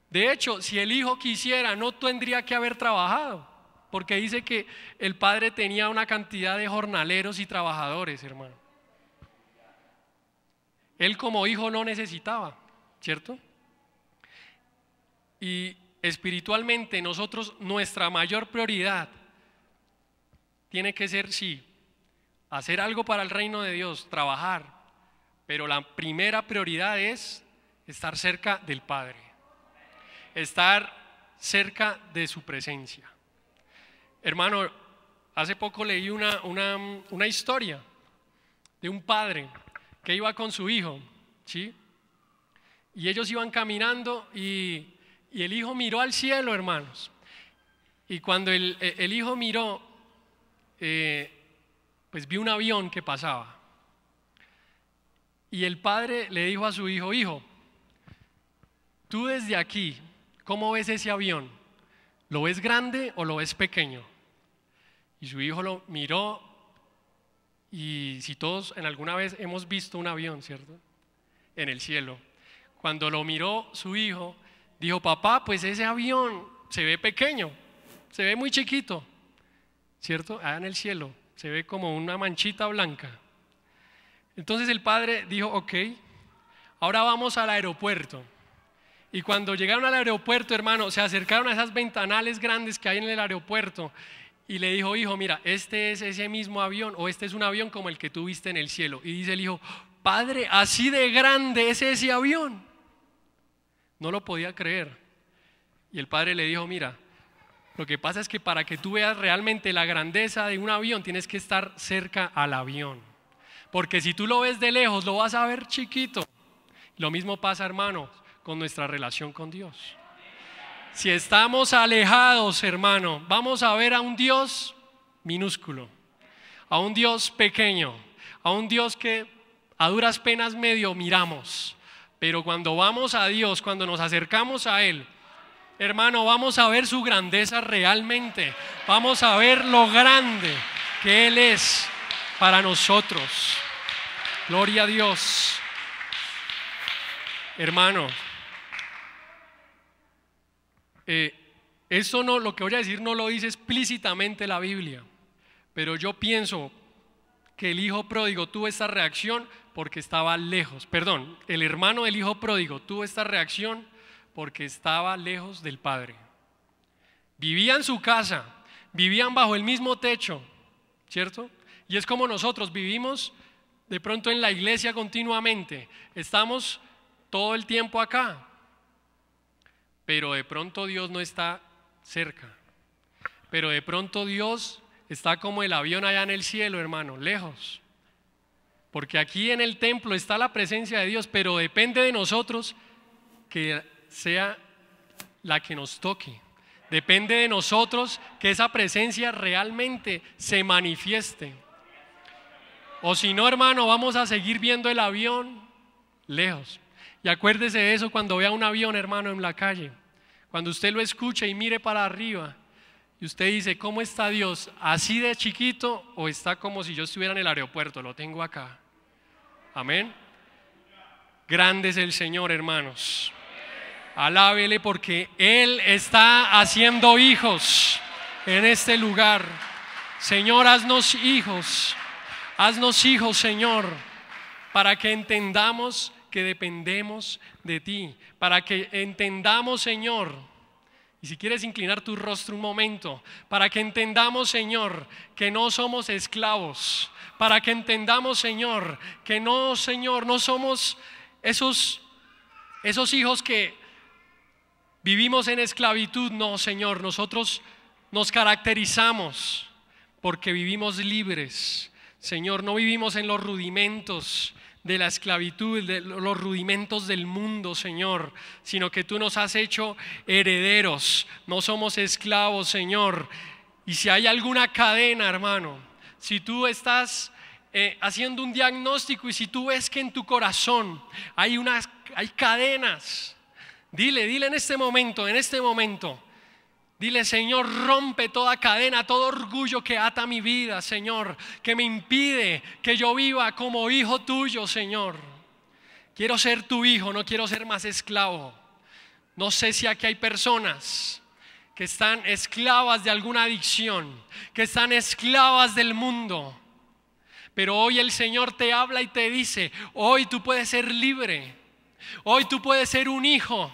De hecho, si el hijo quisiera, no tendría que haber trabajado, porque dice que el padre tenía una cantidad de jornaleros y trabajadores, hermano. Él como hijo no necesitaba, ¿cierto? Y espiritualmente nosotros, nuestra mayor prioridad tiene que ser, sí, hacer algo para el reino de Dios, trabajar, pero la primera prioridad es estar cerca del Padre, estar cerca de su presencia. Hermano, hace poco leí una historia de un padre que iba con su hijo, ¿sí? Y ellos iban caminando y el hijo miró al cielo, hermanos. Y cuando el hijo miró, pues vio un avión que pasaba. Y el padre le dijo a su hijo: hijo, tú desde aquí, ¿cómo ves ese avión? ¿Lo ves grande o lo ves pequeño? Y su hijo lo miró, y si todos en alguna vez hemos visto un avión, ¿cierto? En el cielo. Cuando lo miró su hijo, dijo: papá, pues ese avión se ve pequeño, se ve muy chiquito, ¿cierto? Allá en el cielo se ve como una manchita blanca. Entonces el padre dijo: ok, ahora vamos al aeropuerto. Y cuando llegaron al aeropuerto, hermano, se acercaron a esas ventanales grandes que hay en el aeropuerto y le dijo: hijo, mira, este es ese mismo avión, o este es un avión como el que tú viste en el cielo. Y dice el hijo: padre, así de grande es ese avión. No lo podía creer. Y el padre le dijo: mira, lo que pasa es que para que tú veas realmente la grandeza de un avión, tienes que estar cerca al avión. Porque si tú lo ves de lejos, lo vas a ver chiquito. Lo mismo pasa, hermano, con nuestra relación con Dios. Si estamos alejados, hermano, vamos a ver a un Dios minúsculo, a un Dios pequeño, a un Dios que a duras penas medio miramos. Pero cuando vamos a Dios, cuando nos acercamos a Él, hermano, vamos a ver su grandeza realmente. Vamos a ver lo grande que Él es para nosotros. Gloria a Dios. Hermano, esto no, lo que voy a decir no lo dice explícitamente la Biblia, pero yo pienso que el hijo pródigo tuvo esta reacción porque estaba lejos. Perdón, el hermano del hijo pródigo tuvo esta reacción porque estaba lejos del padre. Vivía en su casa, vivían bajo el mismo techo, ¿cierto? Y es como nosotros vivimos de pronto en la iglesia continuamente, estamos todo el tiempo acá, pero de pronto Dios no está cerca, pero de pronto Dios está como el avión allá en el cielo, hermano, lejos, porque aquí en el templo está la presencia de Dios, pero depende de nosotros que sea la que nos toque, depende de nosotros que esa presencia realmente se manifieste. O si no, hermano, vamos a seguir viendo el avión lejos. Y acuérdese de eso cuando vea un avión, hermano, en la calle. Cuando usted lo escuche y mire para arriba y usted dice: ¿cómo está Dios? ¿Así de chiquito o está como si yo estuviera en el aeropuerto? Lo tengo acá. Amén. Grande es el Señor, hermanos. Alábele porque Él está haciendo hijos en este lugar. Señor, haznos hijos. Haznos hijos, Señor, para que entendamos que dependemos de ti, para que entendamos, Señor, y si quieres inclinar tu rostro un momento, para que entendamos, Señor, que no somos esclavos, para que entendamos, Señor, que no, Señor, no somos esos hijos que vivimos en esclavitud. No, Señor, nosotros nos caracterizamos porque vivimos libres. Señor, no vivimos en los rudimentos de la esclavitud, de los rudimentos del mundo, Señor, sino que tú nos has hecho herederos, no somos esclavos, Señor. Y si hay alguna cadena, hermano, si tú estás haciendo un diagnóstico y si tú ves que en tu corazón hay cadenas, dile en este momento, Dile: Señor, rompe toda cadena, todo orgullo que ata mi vida, Señor, que me impide que yo viva como hijo tuyo, Señor. Quiero ser tu hijo, no quiero ser más esclavo. No sé si aquí hay personas que están esclavas de alguna adicción, que están esclavas del mundo. Pero hoy el Señor te habla y te dice: hoy tú puedes ser libre, hoy tú puedes ser un hijo,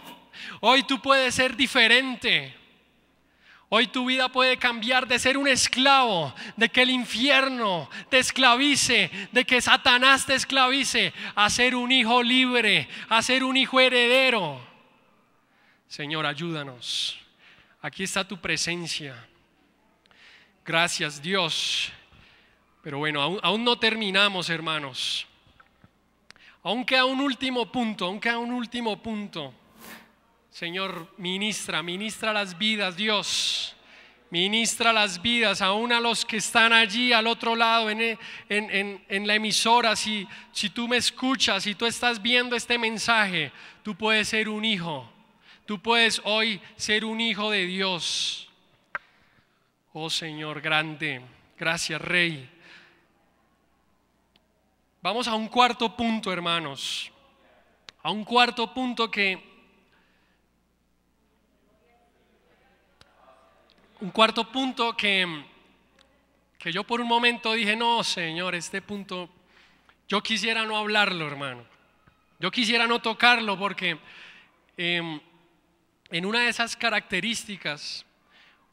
hoy tú puedes ser diferente. Hoy tu vida puede cambiar de ser un esclavo, de que el infierno te esclavice, de que Satanás te esclavice, a ser un hijo libre, a ser un hijo heredero. Señor, ayúdanos. Aquí está tu presencia. Gracias, Dios. Pero bueno, aún no terminamos, hermanos. Aún queda un último punto, Señor, ministra las vidas, Dios. Ministra las vidas, aún a los que están allí al otro lado en la emisora. Si tú me escuchas, si tú estás viendo este mensaje, tú puedes ser un hijo. Tú puedes hoy ser un hijo de Dios. Oh Señor grande, gracias Rey. Vamos a un cuarto punto, hermanos. A un cuarto punto que yo por un momento dije: no, Señor, este punto yo quisiera no hablarlo, hermano. Yo quisiera no tocarlo porque en una de esas características,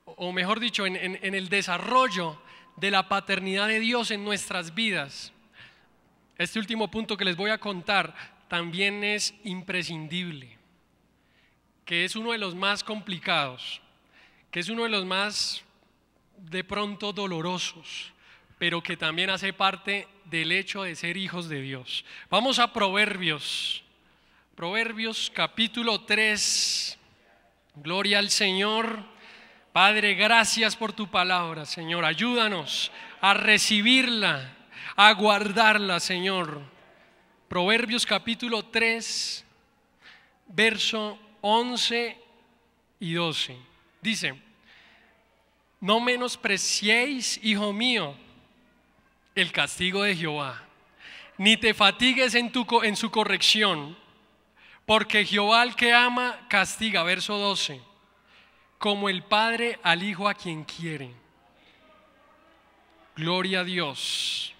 o mejor dicho, en el desarrollo de la paternidad de Dios en nuestras vidas, este último punto que les voy a contar también es imprescindible, que es uno de los más complicados, que es uno de los más de pronto dolorosos, pero que también hace parte del hecho de ser hijos de Dios. Vamos a Proverbios capítulo 3. Gloria al Señor. Padre, gracias por tu palabra, Señor. Ayúdanos a recibirla, a guardarla, Señor. Proverbios capítulo 3, verso 11 y 12. Dice: no menospreciéis, hijo mío, el castigo de Jehová, ni te fatigues en su corrección, porque Jehová al que ama castiga. Verso 12: como el padre al hijo a quien quiere. Gloria a Dios.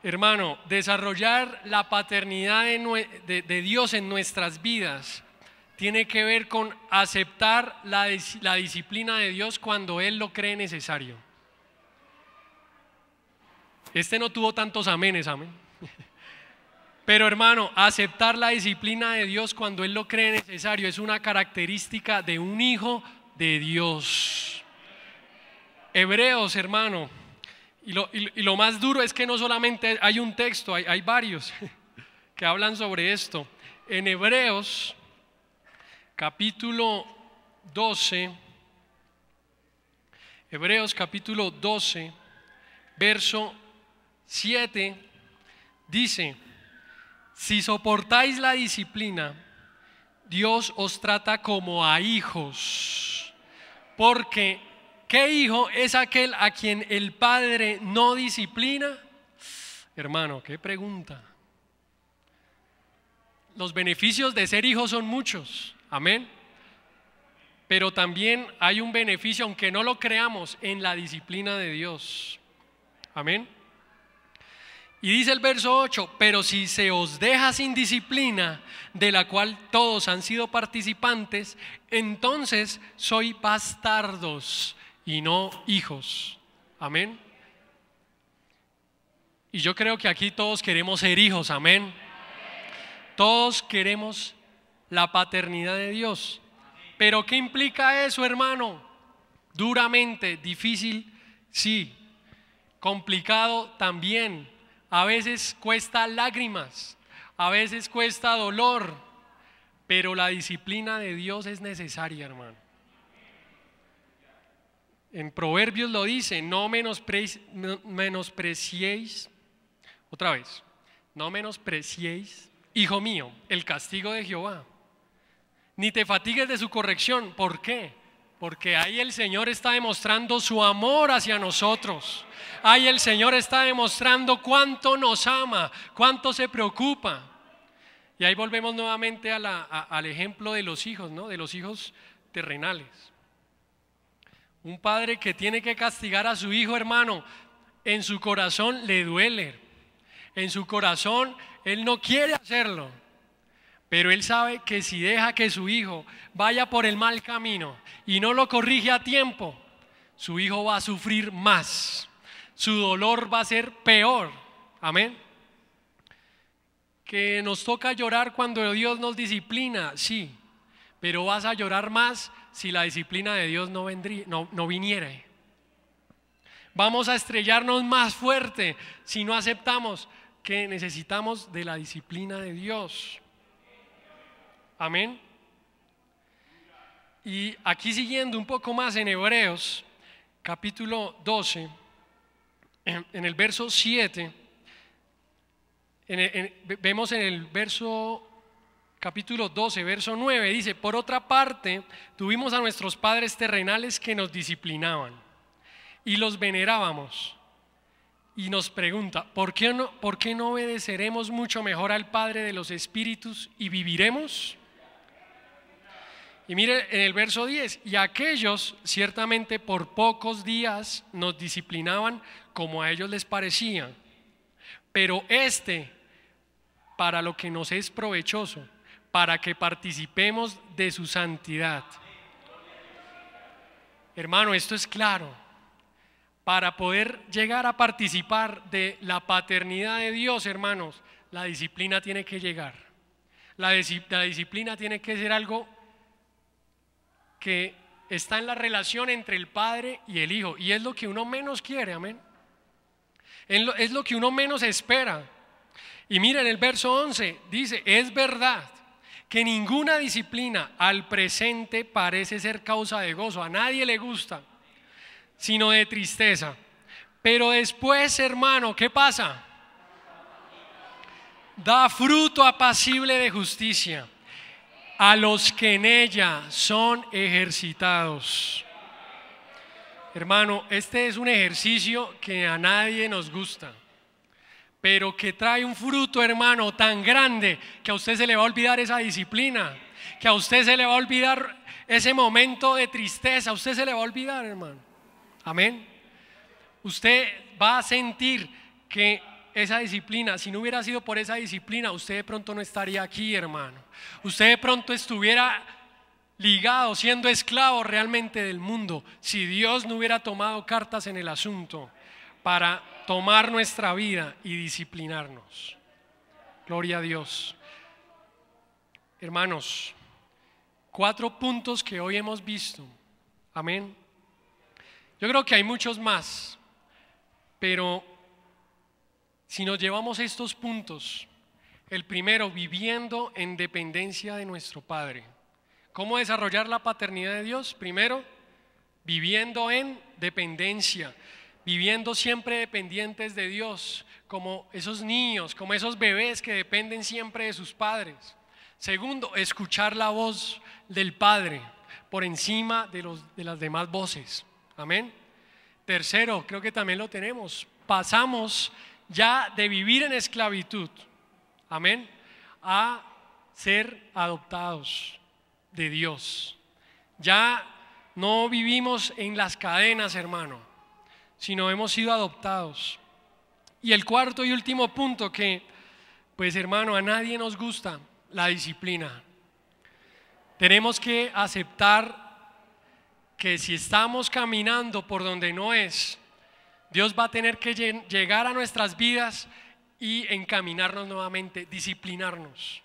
Hermano, desarrollar la paternidad de Dios en nuestras vidas tiene que ver con aceptar la disciplina de Dios cuando Él lo cree necesario. Este no tuvo tantos amenes, amén. Pero hermano, aceptar la disciplina de Dios cuando Él lo cree necesario es una característica de un hijo de Dios. Hebreos, hermano, y lo más duro es que no solamente hay un texto, hay varios que hablan sobre esto. En Hebreos capítulo 12, verso 7, dice: si soportáis la disciplina, Dios os trata como a hijos, porque ¿qué hijo es aquel a quien el padre no disciplina? Hermano, qué pregunta. Los beneficios de ser hijo son muchos, amén. Pero también hay un beneficio, aunque no lo creamos, en la disciplina de Dios, amén. Y dice el verso 8: pero si se os deja sin disciplina, de la cual todos han sido participantes, entonces sois bastardos y no hijos, amén. Y yo creo que aquí todos queremos ser hijos, amén. Todos queremos la paternidad de Dios. Pero ¿qué implica eso, hermano? Duramente, difícil, sí. Complicado también. A veces cuesta lágrimas, a veces cuesta dolor, pero la disciplina de Dios es necesaria, hermano. En Proverbios lo dice: no menospreciéis, otra vez, no menospreciéis, hijo mío, el castigo de Jehová, ni te fatigues de su corrección. ¿Por qué? porque ahí el Señor está demostrando su amor hacia nosotros. Ahí el Señor está demostrando cuánto nos ama, cuánto se preocupa. Y ahí volvemos nuevamente al ejemplo de los hijos, ¿no? De los hijos terrenales. Un padre que tiene que castigar a su hijo, hermano, en su corazón le duele. En su corazón él no quiere hacerlo. Pero él sabe que si deja que su hijo vaya por el mal camino y no lo corrige a tiempo, su hijo va a sufrir más. Su dolor va a ser peor. Amén. Que nos toca llorar cuando Dios nos disciplina, sí. Pero vas a llorar más si la disciplina de Dios no viniera. Vamos a estrellarnos más fuerte si no aceptamos que necesitamos de la disciplina de Dios. Amén. Y aquí siguiendo un poco más en Hebreos, capítulo 12, en el verso 7, vemos en el verso capítulo 12, verso 9, dice: por otra parte, tuvimos a nuestros padres terrenales que nos disciplinaban y los venerábamos. Y nos pregunta, ¿por qué no obedeceremos mucho mejor al Padre de los Espíritus y viviremos? Y mire en el verso 10, y aquellos ciertamente por pocos días nos disciplinaban como a ellos les parecía, pero para lo que nos es provechoso, para que participemos de su santidad. Hermano, esto es claro. Para poder llegar a participar de la paternidad de Dios, hermanos, la disciplina tiene que llegar. La disciplina tiene que ser algo que está en la relación entre el Padre y el Hijo, y es lo que uno menos quiere, amén. Es lo que uno menos espera. Y miren el verso 11, dice: es verdad que ninguna disciplina al presente parece ser causa de gozo, a nadie le gusta, sino de tristeza. Pero después, hermano, ¿qué pasa? Da fruto apacible de justicia a los que en ella son ejercitados. Hermano, este es un ejercicio que a nadie nos gusta, pero que trae un fruto, hermano, tan grande que a usted se le va a olvidar esa disciplina, que a usted se le va a olvidar ese momento de tristeza, a usted se le va a olvidar, hermano. Amén. Usted va a sentir que esa disciplina, si no hubiera sido por esa disciplina, usted de pronto no estaría aquí, hermano. Usted de pronto estuviera ligado, siendo esclavo realmente del mundo, si Dios no hubiera tomado cartas en el asunto para tomar nuestra vida y disciplinarnos. Gloria a Dios. Hermanos, 4 puntos que hoy hemos visto. Amén. Yo creo que hay muchos más, pero si nos llevamos estos puntos, el primero, viviendo en dependencia de nuestro Padre. ¿Cómo desarrollar la paternidad de Dios? Primero, viviendo en dependencia, viviendo siempre dependientes de Dios, como esos niños, como esos bebés que dependen siempre de sus padres. Segundo, escuchar la voz del Padre por encima de las demás voces. Amén. Tercero, creo que también lo tenemos. Pasamos ya de vivir en esclavitud, amén, a ser adoptados de Dios. Ya no vivimos en las cadenas, hermano, sino hemos sido adoptados. Y el cuarto y último punto que, pues hermano, a nadie nos gusta, la disciplina. Tenemos que aceptar que si estamos caminando por donde no es, Dios va a tener que llegar a nuestras vidas y encaminarnos nuevamente, disciplinarnos.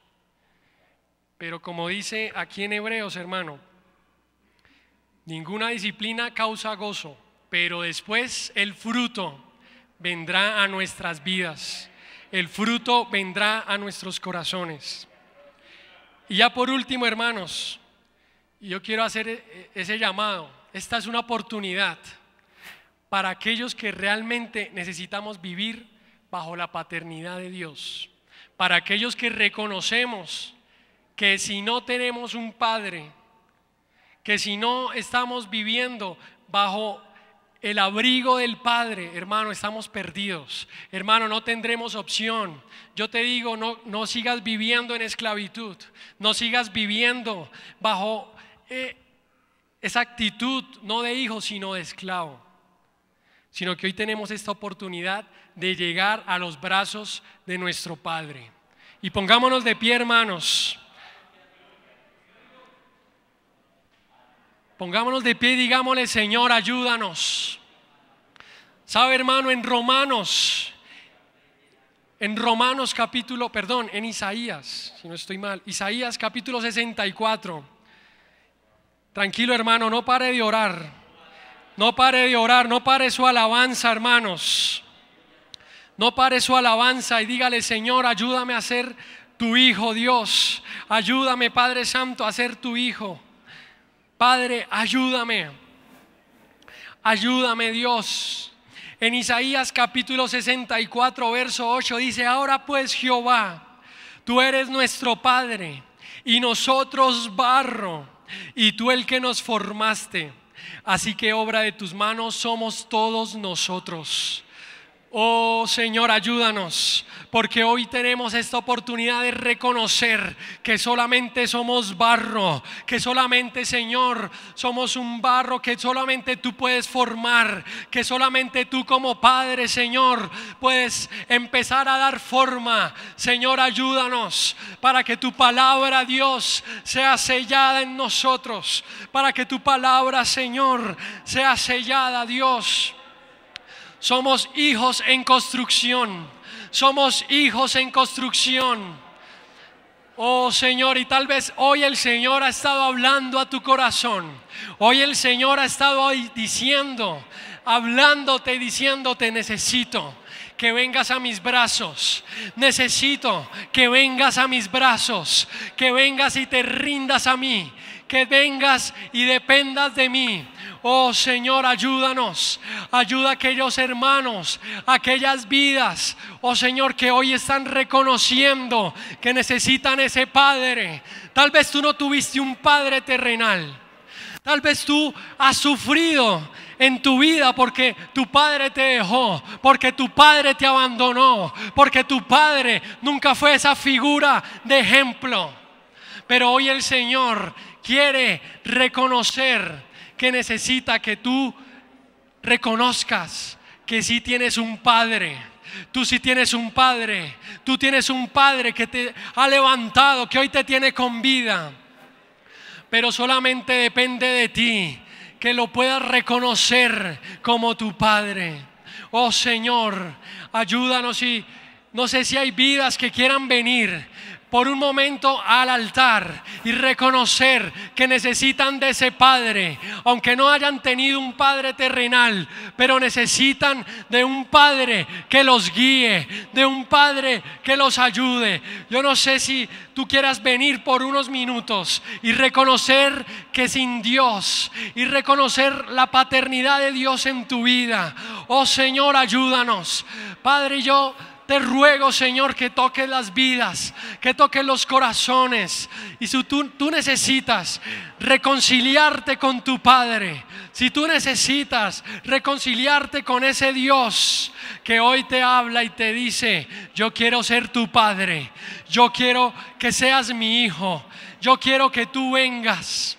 Pero como dice aquí en Hebreos, hermano, ninguna disciplina causa gozo, pero después el fruto vendrá a nuestras vidas, el fruto vendrá a nuestros corazones. Y ya por último, hermanos, yo quiero hacer ese llamado. Esta es una oportunidad para aquellos que realmente necesitamos vivir bajo la paternidad de Dios, para aquellos que reconocemos que si no tenemos un Padre que si no estamos viviendo bajo el abrigo del Padre, hermano, estamos perdidos. Hermano, no tendremos opción. Yo te digo, no sigas viviendo en esclavitud, no sigas viviendo bajo esa actitud no de hijo sino de esclavo, sino que hoy tenemos esta oportunidad de llegar a los brazos de nuestro Padre. Y pongámonos de pie, hermanos. Pongámonos de pie y digámosle: Señor, ayúdanos. Sabe, hermano, en Isaías, si no estoy mal, Isaías capítulo 64. Tranquilo, hermano, no pare de orar. No pare de orar, no pare su alabanza, hermanos. No pare su alabanza y dígale: Señor, ayúdame a ser tu hijo, Dios. Ayúdame, Padre Santo, a ser tu hijo. Padre, ayúdame. Ayúdame, Dios. En Isaías capítulo 64, verso 8 dice: ahora pues, Jehová, tú eres nuestro Padre y nosotros barro, y tú el que nos formaste. Así que obra de tus manos somos todos nosotros. Oh Señor, ayúdanos, porque hoy tenemos esta oportunidad de reconocer que solamente somos barro, que solamente, Señor, somos un barro que solamente tú puedes formar, que solamente tú como Padre, Señor, puedes empezar a dar forma. Señor, ayúdanos para que tu palabra, Dios, sea sellada en nosotros, para que tu palabra, Señor, sea sellada, Dios. Somos hijos en construcción. Somos hijos en construcción. Oh Señor, y tal vez hoy el Señor ha estado hablando a tu corazón. Hoy el Señor ha estado hablándote y diciéndote: necesito que vengas a mis brazos. Necesito que vengas a mis brazos. Que vengas y te rindas a mí. Que vengas y dependas de mí. Oh Señor, ayúdanos. Ayuda a aquellos hermanos, a aquellas vidas, oh Señor, que hoy están reconociendo que necesitan ese Padre. Tal vez tú no tuviste un Padre terrenal. Tal vez tú has sufrido en tu vida porque tu padre te dejó, porque tu padre te abandonó, porque tu padre nunca fue esa figura de ejemplo. Pero hoy el Señor quiere reconocer que necesita que tú reconozcas que sí tienes un Padre. Tú sí tienes un Padre. Tú tienes un Padre que te ha levantado, que hoy te tiene con vida. Pero solamente depende de ti que lo puedas reconocer como tu Padre. Oh Señor, ayúdanos. Y no sé si hay vidas que quieran venir por un momento al altar y reconocer que necesitan de ese Padre, aunque no hayan tenido un Padre terrenal, pero necesitan de un Padre que los guíe, de un Padre que los ayude. Yo no sé si tú quieras venir por unos minutos y reconocer que sin Dios, y reconocer la paternidad de Dios en tu vida. Oh Señor, ayúdanos. Padre, yo te ruego, Señor, que toques las vidas, que toques los corazones. Y si tú necesitas reconciliarte con tu Padre, si tú necesitas reconciliarte con ese Dios que hoy te habla y te dice: yo quiero ser tu Padre, yo quiero que seas mi hijo, yo quiero que tú vengas.